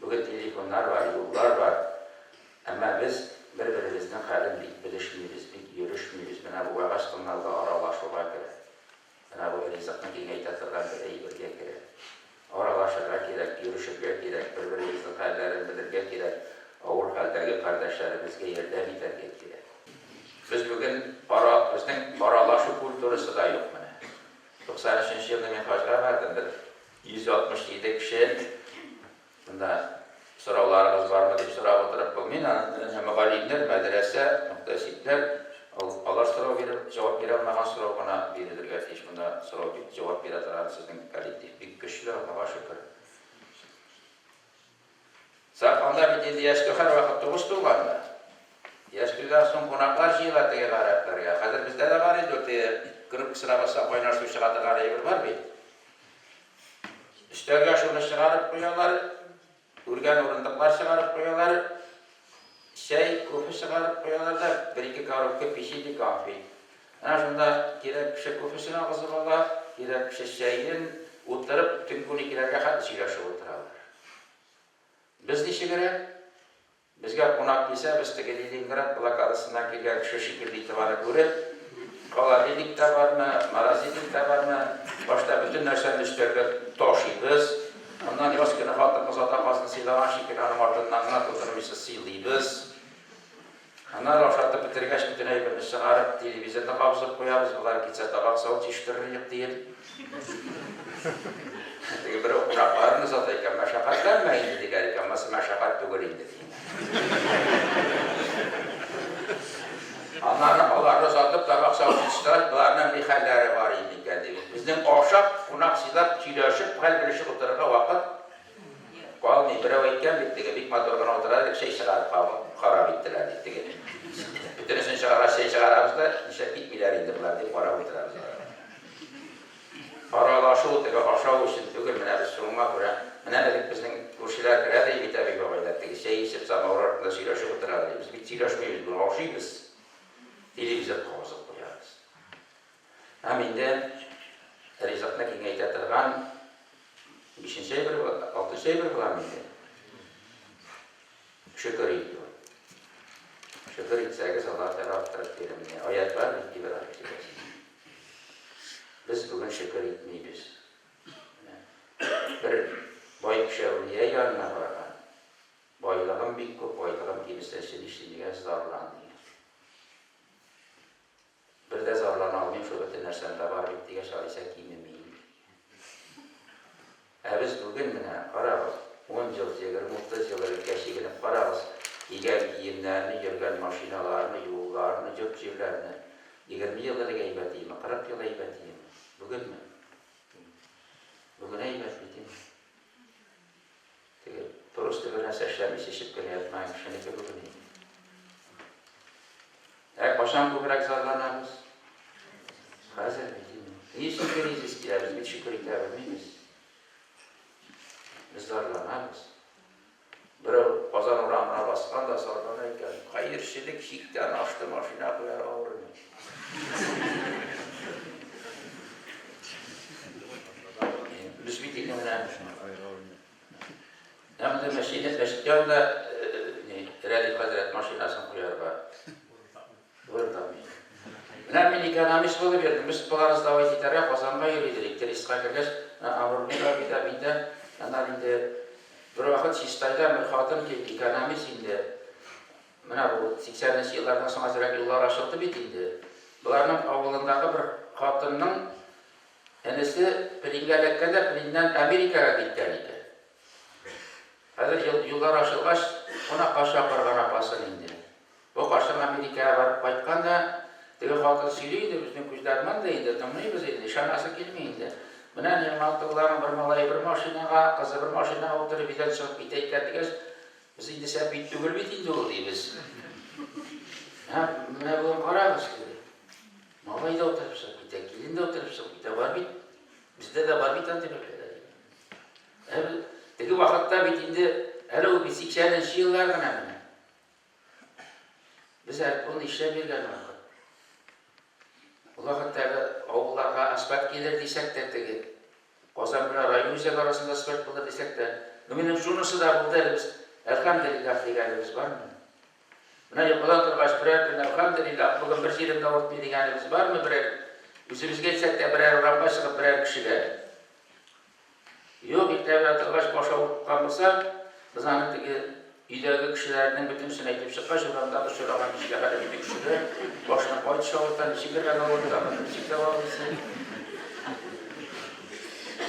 Bugün telefonlar var, yollar var. Ama biz birbirimizden kalın bilişmiyoruz, yürüşmüyoruz. Bana bu ağaç kanalda aralaşırga gerek. Bana bu elinizden kengeytatırgan bir birge gerek. Aralaşırga gerek, yürüşürge gerek, birbirimizden kallerin bilirge gerek. Ağır haldeki kardeşlerimizge yerde biterge gerek. Biz bugün bizden aralaşu kulturusu da yok bana. 93 yılda ben kaçlar verdim. 167 kişi bunda sorularınız var mı deyip soruğa oturup bulmayın. Hem galibler, medrese, muhtasipler Allah soru verip cevap veremeden soru bana verilir gerçek. Bunda soru cevap verirler sizin galiblik bir güçlü Allah'a şükür. Sakanda bir dedi yaşlı her vakit doğuştu var mı? Yaşlıdan son konaklar jiyelattı ya garipler ya. Kadir bizde de var idi. Kırıp sıra basa oynar su çıkardı garip var mı? Üstlerge şunu çıkarıp koyuyorlar. Urgen orundakiler çıkarıp koyuyorlar. Kofi çıkarıp koyuyorlar da bir iki kavrukta pişiydi kahve. Yani şunda gerek bir kofisine kızılırlar, gerek bir şeyin oturup tüm gün ikilerge hadi çiğraşı oturarlar. Biz dişi gerek, bizge konak ise biz tegeliliğin gerek bulak arasından gelgen şu şekilde itibarı görüp kalarilik de var mı, marazilik de var mı, başta bütün nersenin üstlerine taşıyız. Ondan yavaş günü halkımız atamazını silahın şekilhanın ardından anlat oturmuşsa siliyimiz. Ondan aşağıda bitirgeç bütün eybimiz Üstümüz çıkarıp televizyonda kabzıp koyarız. Bunlar gitse tabak sağlık çeşittiririz diyelim. Bir okunaklarını satayken meşakkatlenmeyin dedik erik ama meşakkat tügüreyim dedik. Onlarını satıp tabak sağlık çeşittiririz. Bunların bir halleri var idik geldi. Bizden ahşap kunaksızlar çiğleşip hal birleşik otururken vakit kalmayı bir evayken bittik. Bir motoruna oturarak şey çıkarıp kara bittiler bittik. Bütün için şey çıkarabızda işe bitmiler indi bunlar deyip kara bittiler. Paralaşu tega aşağı için tügür mene biz sonuna göre mene dedik bizim kurşiler kredi bir tabi babaylar şey işip zamavratında çiğleşip oturarlar. Biz bir çiğleşmeyiz bunu aşıyız. Televizyon kavuzuk koyarız. Heminde Rizat'na kengeytetirgan 5. şey bir, 6. şey bir bulan mıydı? Şükür ediyor. Şükür etseniz Allah Teala attırıp verimine. Ayet var mı? Bir ayet. Biz bugün şükür etmeyiz. Bir boy kişiye yanına vargan. Boylağım bir köp, boylağım kimsesini işlediğine zarlandı. Bir de zarlanalmayayım şu bütün nersende var bittiğe şahise kimimiyim. Biz bugün kararız, 10 yıl çeker, 30 yılları geçirip kararız. Giyen giyimlerini, yürgen maşinalarını, yollarını, cöpçevlerini 20 yılda gaybetiyim, 40 yıl gaybetiyim. Bugün mü? Bugün gaybetiyim. Prosto bir seçler seçip gene yapmayın, şimdi bugün iyi. Başan bu bırak zarlanamız. Hazır mı değil mi? Niye şükür edeceğiz ki? Biz bir şükür etmeyiz. Biz zarlanamız. Bir pazar oranına baskan da zarlanırken hayır şimdi şikten açtı maşina koyar ağrını. Biz bir dinlemeden hem de meşikten de Relik Hazret maşinasını koyar var. Burada mı? Ben minik anamış bulu verdim. Biz bularız davet ederek kazanma yürüdük. Teristika kergeç Amrullah bir de anlarında bir vakit Şistay'da bir hatun ki anamış indi. Bu 80'li yıllardan sonra sürekli yıllar aşıldı bitindi. Bunların avlundaki bir hatunun enesi Pilingalek'te Pilin'den Amerika'ya gittiğiydi. Hazır yıllar aşılmış, ona kaşa kırgan apasın indi. Bu kaşın Amerika'ya varıp kayıtkan da tege hatun söyleydi, bizim kuzlarman da indi, tanımıyız indi, şanası gelmeyindi. Buna ne yaptıklarını bir malay bir maşinaga, kızı bir maşinaga oturup bizden çıkıp biteyiklerdiğiz. Biz indi sen bitti bitince oldu biz. Buna bugün kararız ki. Malay da oturupsa, bitek, gelin de oturupsa, bitek var bit. Bizde de var bit antibiyotikler. Tege vakitte bitindi, hele o biz 80'li yıllardan hemen. Biz hep bunu işe bir gelmek. O vakitte oğullarga asfalt gelir desek de Kozanbına rayın yüzek arasında asfalt bulur desek de Nüminin şunusu da buldu biz elhamdülillah diyenimiz var mı? Buna yapılan kırbaç birer gün elhamdülillah bugün bir yerimde ortmayı diyenimiz var mı birer? Yüzümüz geçsek de birer oran başlığı birer kişi gelir. Yok ilk devlet kırbaç boşa olup kalmışsa biz anıttaki İdeki kişilerinin bütün süneytip çıkma şuradan şuradan kişiler bir kişiler başına koydu şovurtan işi bir kadar oldu da çıktı olması.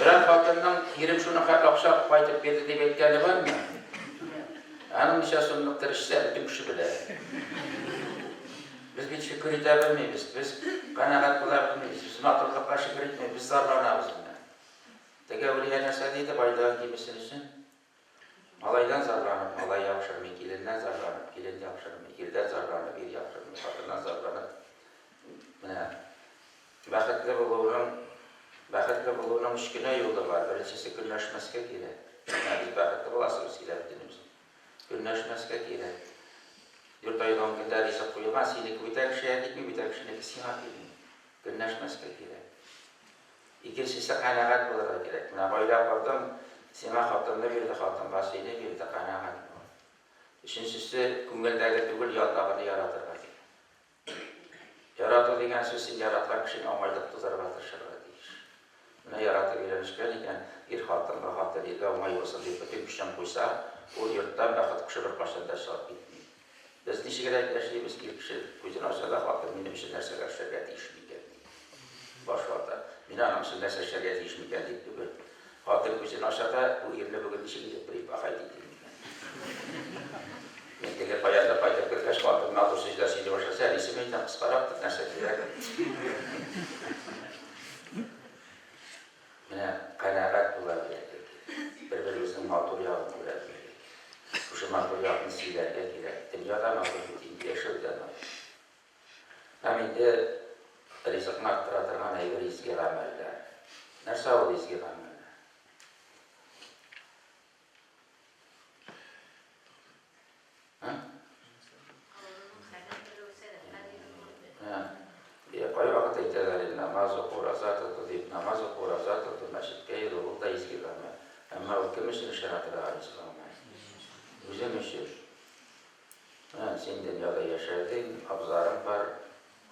Birer hakkından yerim şunu akşam paytıp verdi diye bekledi var mı? Anın nişasınlıktır işte bütün kişi bile. Biz bir şükür edebilmeyiz, biz kanaat kılabilmeyiz, biz matırlıkla şükür etmeyiz, biz zarlanağız bundan. Tekevliye nesediydi baydağı gibisin. Malaydan zarlanıp, malay yapışırmı, gelinden zarlanıp, gelin yapışırmı, girden zarlanıp, bir yapışırmı, kadından zarlanıp. Vakitli bulunun müşküne yolu var, birincisi günleşmeske gerek. Biz vakitli bulasımız gidebildiğimiz. Günleşmeske gerek. Yurt ayıdan günler ise koyulmaz, sinik bir tek şeye gitmiyor, bir tek şeye gitmiyor. Günleşmeske gerek. İkincisi ise kaynakat olarak gerek. Böyle yapardım. Sema hattında bir de hattın basıyla bir de kaynağı var. Üçüncüsü, kümgelderde tügül yadlağını yaratır var. Yaratı degen sözün yaratılan kişinin amaylık tutarı batırışır var deyir. Buna yaratı gelmişken iken bir hattında hattı ilgi amay olsa diye bütün kişiden koysa, o yurttan bakıt kuşu bir başında şart bitmiyor. Biz nişi gerek yaşayımız ki kişi kuzun aşağıda halkın benim için nerseler şeriat işmeyken. Başlarda. Bina anamsın nerse şeriat işmeyken deyip gibi. Halkın kuzun aşağıda bu yerine bugün nişi gidip burayı bakaydı deyip. Ben tekrar payanda payda kırkaç halkın altı sıcda sıcda başlasa her isim meydan kıskaraktır nerse gerek. Yine kanaat bulabilir. Birbirimizin mağdur yağını bulabilir. Kuşu mağdur yağını silerge gerek. Dünyada mağdur bittiğinde yaşırken hem de rızıkını arttıratan eyvir izgil ameller. Nerede o izgil ameller? Koyu vakit iteleri namaz okur, azat okur deyip namaz okur, azat okur, meşit gayr olur da izgil amel. Ama o kimisinin şeratı rahat izgil amel. Bizim işir. Sen dünyada yaşardın, abzarın var,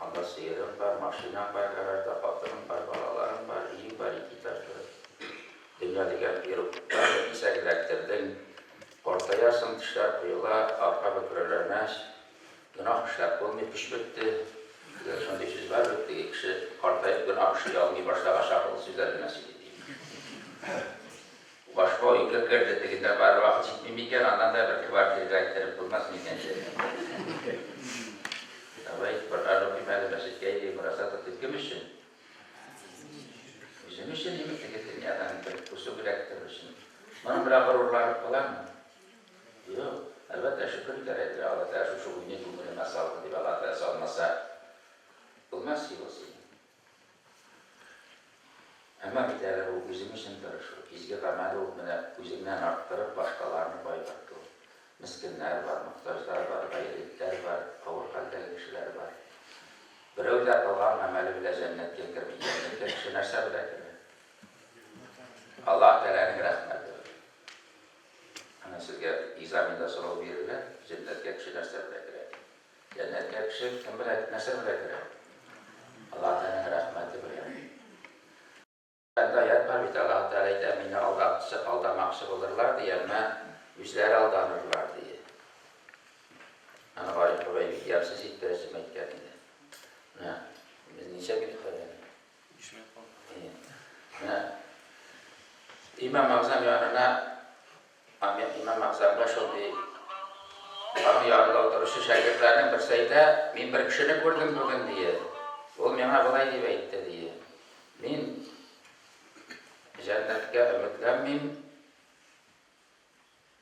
anda sihirin var, maşinan var, garajda patronun var, balaların var, iyi var, iki taşları. Dünyadaki bir var, ise gerektirdin. Ortaya sıntışlar koyula, arka bükürlerine günah işler olmayıp iş bitti. Şimdi siz var bitti, kişi ortaya günah işi almayı başta aşağılı sizlerle nasıl edeyim. Başka o yıkık kırdettiğinde var vakit çıkmayayken andan da belki var ki gerektirip bulmaz mıyken şeyler. Baik, berada di mana masjid kayak merasa terkemishin. Mishin ini kita nyata kusuk terus. Mana berapa orang pelan? Yo, elbette şükür kere Allah Teala şu günü günü masal di Allah Teala sal masa. Olmaz ki olsun. Ama bir tane o bizim için karışır. İzgi kamerı o bana üzerinden arttırıp başkalarını baybattı. Miskinler var, muhtaçlar var, gayretler var, kavur kalpli kişiler var. Birevler Allah'ın ameli bile cennet getirmiyor. Cennet kişi nerse bile girer. Allah Teala'nın rahmeti. Hani sizge izamında sonra verirler, cennet kişi nerse bile girer. Cennet kişi kim bile nerse bile girer. Allah Teala'nın rahmeti bile. Ben de ayet var bir de Allah Teala'yı temini aldamakçı olurlar diye ama yüzleri aldanırlar diye. Hani var ya böyle yersiz ittiresi mekkeninde. Biz nice bir kadar. İmam Azam yanına İmam Azam baş oldu. Onun yanında oturuşu şagirdlerinin bir sayıda ben bir kişini gördüm bugün diye. Oğlum yana kolay diye etti diye. Ben cennetke ümitlenmeyim,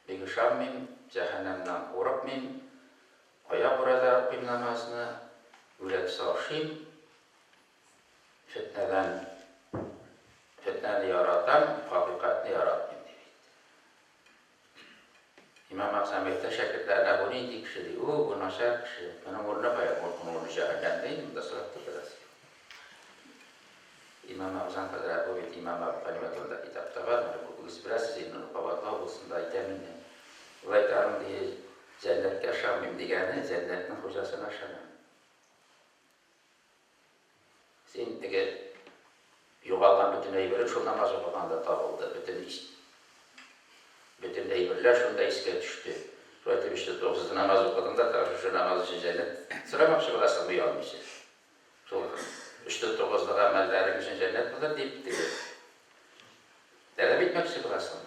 bilişanmıyım, cehennemden korkmayım, aya burada okuyayım namazını, yürek sağışayım, fitneni yaratan, hakikatini yaratmayayım diye. İmam Aksamet'te şakirtlerine bunu indi kişi diyor, bu nasıl kişi, benim oruna bayağı onu cehennemdeyim, da sıraktı biraz. İmam Aksan kadar bu bir İmam Aksamet'inde kitapta var, bu biraz sizin onu kavatla olsun da iteminle. Ulaytarım diye cennet yaşamayayım diyene, cennetin hocasını aşamam. Sen de yuvaldan bütün eyveri şu namaz okudanda tapıldı, bütün eyverler şunda iske düştü. Sonra işte 9 namaz okudunda da şu namaz için cennet sıramak şu kadar bu yanmışı. Sonra işte 9'da amellerin için cennet budur deyip bitti. Dere bitmek için bulasın.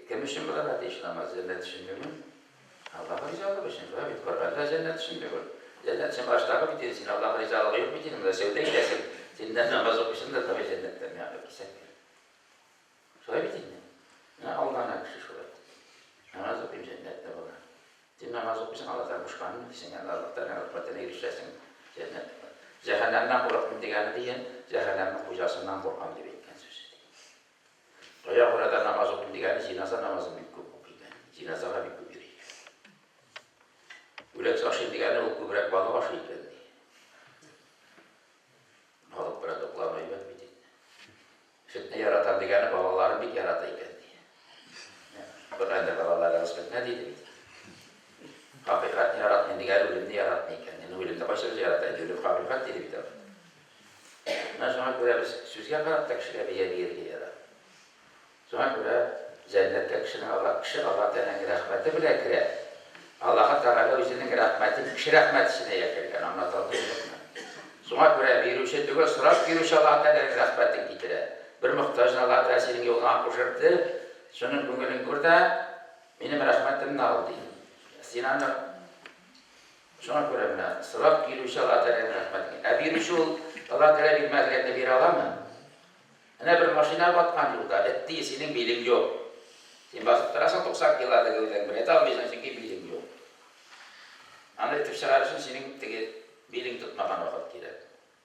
Kim için bular ateş namaz, cennet için mi? Allah'a ricalık için. Allah cennet için mi? Cennet için başta bitirsin. Allah'a ricalık yok bitirin. Sevde gidesin. Senden namaz okuşun da tabi cennetten yani. Sonra bitirin. Allah'ın akışı şurada. Namaz okuyun cennette bana. Sen namaz okuysan Allah'tan kuşkanını desin. Yani Allah'tan rahmetine erişesin cennette. Cehennemden korkmayın diyeni diyen, cehennemin kocasından korkam diye bekleyen sözü değil. Oya burada namaz okuyun diyeni, cinaza namazın büyük okuyun. Cinazana büyük okuyun. Ülek saçın diyeni, o kübrek balı başı iken diye. Balık burada kullanmayı bitmedi. Fitne yaratan diyeni, babaların bir yaratayken diye. Bunlar da babalara kısmet ne dedi? Hakikatini yaratmayın diyeni, ölümünü yaratmayken. Ölümde başarılı yarataydı, ölüm hakikat dedi bir tarafı. Sonra göre biz süzgen karattık kişiye bir yeri yarat. Sonra göre cennette kişinin Allah Teala'nın rahmeti bile girer. Allah'a Teala özünün rahmeti, kişi rahmetine yakarken anlatalım. Sonra göre bir üşe tüge sırak bir üşe Allah Teala'nın rahmetini getire. Bir muhtajın Allah Teala senin yoluna koşurdu. Şunun günün burada benim rahmetimden aldı. Sinan'ın sonra göre sırak bir üşe Allah Teala'nın rahmetini. Bir üşe Allah Teala bilmezlerinde bir alamı. Ne bir maşina batkan yolda ettiği senin bilin yok. Sen basıp durarsan 90 yıllarda gözden bir et almaysan çünkü bilin yok. Anlayıp çıkarırsın senin bilin tutmaman vakit girer.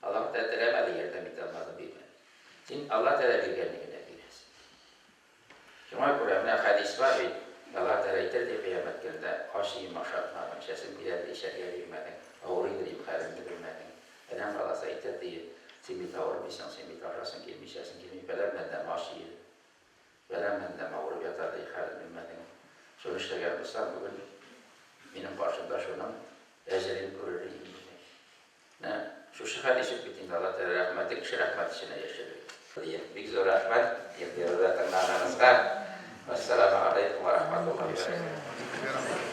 Allah Teala dilemedi yerden bitirmedi bilmedi. Sen Allah Teala bilgenliğine bilirsin. Şuna göre ne hadis var ki Allah Teala itirdi kıyamet gününde haşi maşatlardan şesin bilerdi işeriye bilmedin. Ağrıydı imkarında bilmedin. Önemli olasa itirdi. Sen bir tavırmışsın, sen bir taşasın, gelmişsin, gelmiş belemenden haşi. Belemenden ağrı yatardı imkarında bilmedin. Sonuçta gelmişsen bugün benim başımda şunun ecelini görürüm. Ne? Şu hadisi bittiğinde Allah Teala rahmeti, kişi rahmet içine yaşıyor. Bir zor rahmet, bir zor rahmet. Vesselamu aleyküm ve rahmetullahi ve berekatuhu.